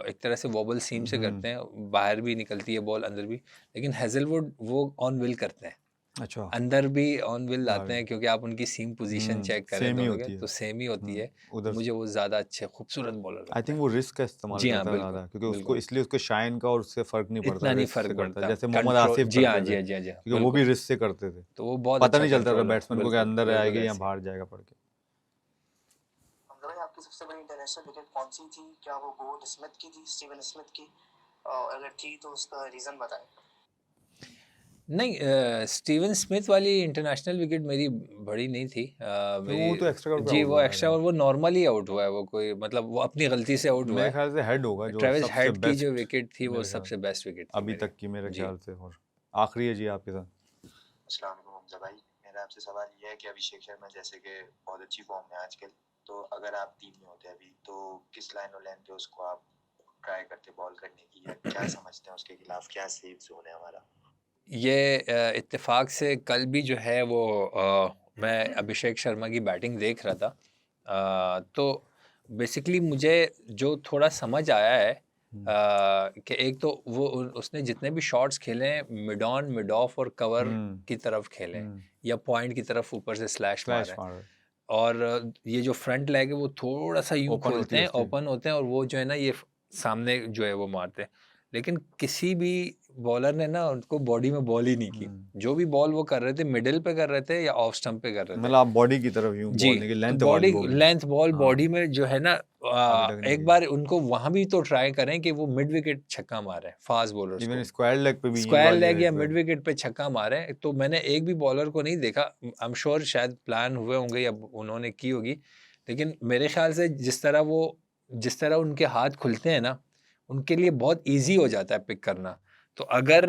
एक तरह से वॉबल सीम से करते हैं, बाहर भी निकलती है बॉल, अंदर भी, लेकिन हेजलवुड वो ऑन विल करते हैं, अच्छा अंदर भी ऑन विल लाते आगे हैं, क्योंकि आप उनकी सीम पोजीशन चेक करें सेम ही दोनों के होती है तो सेम ही होती है। तो उधर मुझे वो ज़्यादा अच्छे खूबसूरत बॉलर आई लगते थिंक हैं। वो रिस्क का इस्तेमाल जी हाँ, करता है बिल्कुल, ज़्यादा क्योंकि उसको बिल्कुल। इसलिए उसके शाइन का और उससे फ़र्क नहीं पड़ता इतना नहीं रिस्क से फ़र्क करता है पड़ता। जैसे मोहम्मद कंट्रोल आसिफ जी हाँ, करते जी थे हाँ, जी हाँ, जी हाँ, क्योंकि वो भी बिल्कुल। रिस्क से करते थे तो वो बहुत पता अच्छा नहीं चलता था कंट्रोलर, बैट्समैन को कि बिल्कुल, अंदर बिल्कुल आएगी या ऐसे। बाहर जाएगा पड़ के हमजा भाई आपकी सबसे बड़ी इंटरनेशनल विकेट कौन सी थी? क्या वो गोल्ड स्मिथ की थी, स्टीवन स्मिथ की? अगर थी तो उसका रीजन बताएं। नहीं, स्टीवन स्मिथ वाली इंटरनेशनल विकेट मेरी बड़ी नहीं थी, क्योंकि वो तो एक्स्ट्रा मेरी पे जी आउट वो हुआ था आई एक्स्ट्रा, और थिंक वो नॉर्मली आउट हुआ है, वो कोई मतलब वो अपनी गलती से आउट हुआ मेरे है। ख्याल से हेड होगा जो ट्रेविस सबसे हेड की जो बेस्ट विकेट थी वो मेरे ख्याल सबसे बेस्ट विकेट थी अभी मेरी। तक की मेरे जी। ख्याल से और आखिरी है जी आपके साथ अस्सलाम वालेकुम हमजा भाई, मेरा आपसे सवाल यह है कि अभिषेक शर्मा जैसे कि बहुत अच्छी फॉर्म में आजकल, तो अगर आप टीम में होते अभी तो किस लाइन और लेंथ पे उसको आप ट्राई करते बॉल करने की, या क्या समझते हैं उसके खिलाफ, क्या सेफ जोन है हमारा? ये इत्तेफाक से कल भी जो है वो मैं अभिषेक शर्मा की बैटिंग देख रहा था, तो बेसिकली मुझे जो थोड़ा समझ आया है कि एक तो वो उसने जितने भी शॉट्स खेले हैं मिड ऑन, मिड ऑफ और कवर की तरफ खेले हैं, या पॉइंट की तरफ ऊपर से स्लैश मारा फ्लैश है। मार और ये जो फ्रंट लेग है वो थोड़ा सा यूं ओपन होती खुलते है हैं, उसकी ओपन होते हैं, और वो जो है ना ये सामने जो है वो मारते हैं, लेकिन किसी भी बॉलर ने ना उनको बॉडी में बॉल ही नहीं की। जो भी बॉल वो कर रहे थे मिडिल पे कर रहे थे या ऑफ स्टंप पे कर रहे थे। मतलब आप बॉडी की तरफ यूं जी, बॉल नहीं की तो लेंथ बॉडी वाली वो भी लेंथ बॉल हाँ बॉडी में जो है ना, अभी तक नहीं एक की बार उनको वहां भी तो ट्राई करें कि वो मिड विकेट छक्का मारे फास्ट बॉलर्स इवन को, स्क्वायर लेग पे भी ये स्क्वायर वाले लेग या पे मिड विकेट पे छक्का मारे। तो मैंने एक भी बॉलर को नहीं देखा, आई एम श्योर शायद प्लान हुए होंगे या उन्होंने की होगी, लेकिन मेरे ख्याल से जिस तरह उनके हाथ खुलते हैं ना, उनके लिए बहुत इजी हो जाता है पिक करना। तो अगर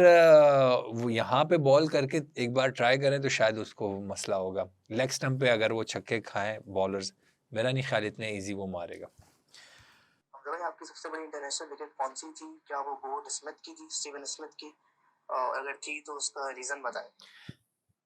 वो यहाँ पे बॉल करके एक बार ट्राई करें तो शायद उसको मसला होगा। लेग स्टंप पे अगर वो छक्के खाएं बॉलर्स, मेरा नहीं ख्याल इतने इजी वो मारेगा। हमजा भाई आपकी सबसे बड़ी इंटरनेशनल विकेट कौन सी थी? क्या वो गोल्ड स्मिथ की थी, स्टीवन स्मिथ की? अगर थी तो उसका रीजन बताएं।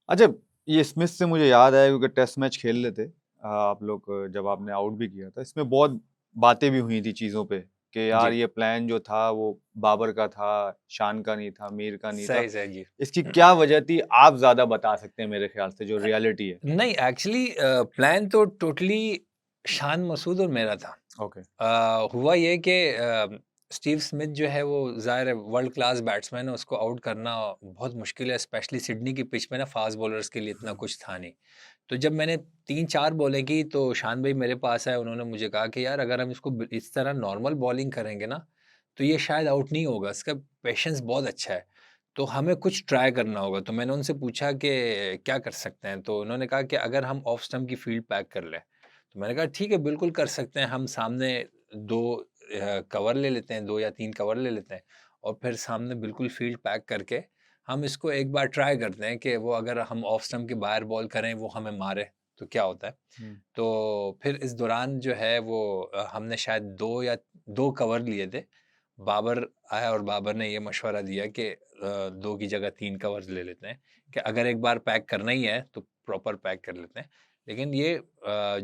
अच्छा ये स्मिथ से मुझे याद आया क्योंकि टेस्ट मैच खेल रहे थे आप लोग जब आपने आउट भी किया था इसमें बहुत बातें भी हुई थी चीजों पे कि यार जी, ये प्लान जो था वो बाबर का था शान का नहीं था मीर का नहीं था सही सही जी। इसकी क्या वजह थी आप ज्यादा बता सकते हैं मेरे ख्याल से जो रियलिटी है नहीं, एक्चुअली प्लान तो टोटली शान मसूद और मेरा था। ओके हुआ ये कि स्टीव स्मिथ जो है वो ज़ाहिर है वर्ल्ड क्लास बैट्समैन है, उसको आउट करना बहुत मुश्किल है, स्पेशली सिडनी की पिच में ना फास्ट बॉलर्स के लिए इतना कुछ था नहीं। तो जब मैंने 3-4 बॉलें की तो शान भाई मेरे पास आए, उन्होंने मुझे कहा कि यार अगर हम इसको इस तरह नॉर्मल बॉलिंग करेंगे ना तो ये शायद आउट नहीं होगा, इसका पेशेंस बहुत अच्छा है, तो हमें कुछ ट्राई करना होगा। तो मैंने उनसे पूछा कि क्या कर सकते हैं, तो उन्होंने कहा कि अगर हम ऑफ स्टंप की फील्ड पैक कर लें। तो मैंने कहा ठीक है बिल्कुल कर सकते हैं, हम सामने 2 कवर ले लेते हैं, 2 या 3 कवर ले लेते हैं और फिर सामने बिल्कुल फील्ड पैक करके हम इसको एक बार ट्राई करते हैं कि वो अगर हम ऑफ स्टंप के बाहर बॉल करें वो हमें मारे तो क्या होता है। तो फिर इस दौरान जो है वो हमने शायद 2 कवर लिए थे। बाबर आया और बाबर ने ये मशवरा दिया कि 2 की जगह 3 कवर्स ले लेते हैं, कि अगर एक बार पैक करना ही है तो प्रॉपर पैक कर लेते हैं। लेकिन ये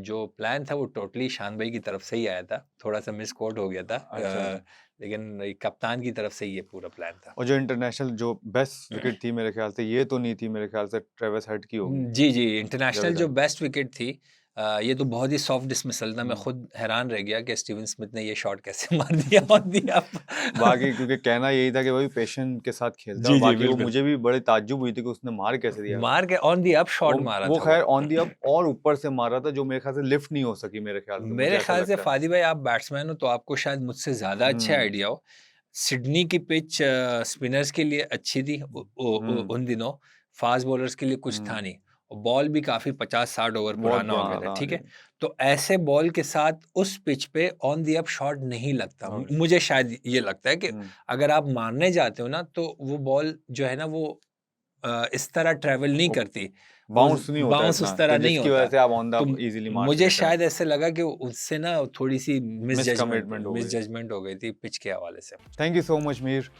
जो प्लान था वो टोटली शान भाई की तरफ से ही आया था, थोड़ा-सा मिसकोट हो गया था। अच्छा। लेकिन ये कप्तान की तरफ से ये पूरा प्लान था। और जो इंटरनेशनल जो बेस्ट विकेट थी मेरे ख्याल से ये तो नहीं थी, मेरे ख्याल से ट्रेविस हेड की होगी। जी, जी, इंटरनेशनल जो जावेद बेस्ट विकेट थी ये तो बहुत ही सॉफ्ट डिसमिसल था। मैं हम्म। खुद हैरान रह गया कि स्टीवन स्मिथ ने ये शॉट कैसे मार दिया ऑन दी अप। बाकी क्योंकि कहना यही था कि वही पेशेंस के साथ खेलता है, जी, और जी, बाकी वो बिल्कुल। मुझे भी बड़ी ताज्जुब हुई थी कि उसने मार कैसे दिया। मार के ऑन दी अप शॉट मारा वो था खैर ऑन दी अप और ऊपर से मारा था, जो मेरे ख्याल से लिफ्ट नहीं हो सकी मेरे ख्याल से, मुझे मेरे ऐसा ख्याल से लगता है। फादी भाई आप बैट्समैन हो तो आपको शायद मुझसे ज़्यादा अच्छे आइडिया हो। सिडनी की पिच स्पिनर्स के लिए अच्छी थी उन दिनों, फास्ट बॉलर्स के लिए कुछ था नहीं, और बॉल भी काफ़ी 50-60 ओवर बहुत पुराना हो गया पुराना था, था, ठीक है? जी। तो ऐसे बॉल के साथ उस पिच पे ऑन दी अप शॉट नहीं लगता। मुझे शायद ये लगता है कि अगर आप मारने जाते हो ना तो वो बॉल जो है ना वो इस तरह ट्रैवल नहीं करती, बाउंस नहीं होता बाउंस उस इतना, तरह तो नहीं जिसकी वजह होता। से आप ऑन द तो इजीली मार मुझे सकते हैं। शायद ऐसे लगा कि उससे ना थोड़ी-सी मिसकमिटमेंट हो गई। मिसजजमेंट हो गई थी पिच के हवाले से। Thank you so much Mir.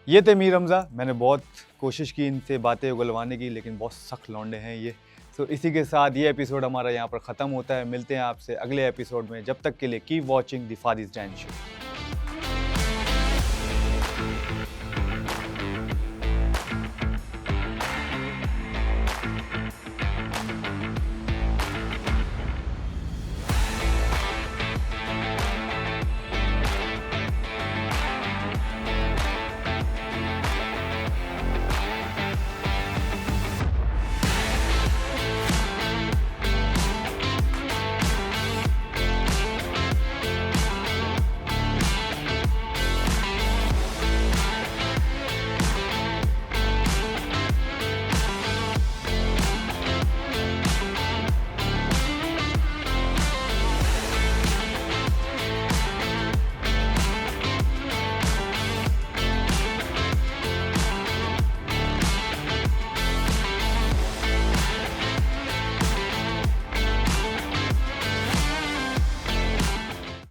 ये थे मीर हमजा। मैंने बहुत कोशिश की इनसे बातें उगलवाने की, लेकिन बहुत सख्त लौंडे हैं ये। तो इसी के साथ ये एपिसोड हमारा यहाँ पर ख़त्म होता है। मिलते हैं आपसे अगले एपिसोड में, जब तक के लिए कीप वॉचिंग द फादिस डैन शो।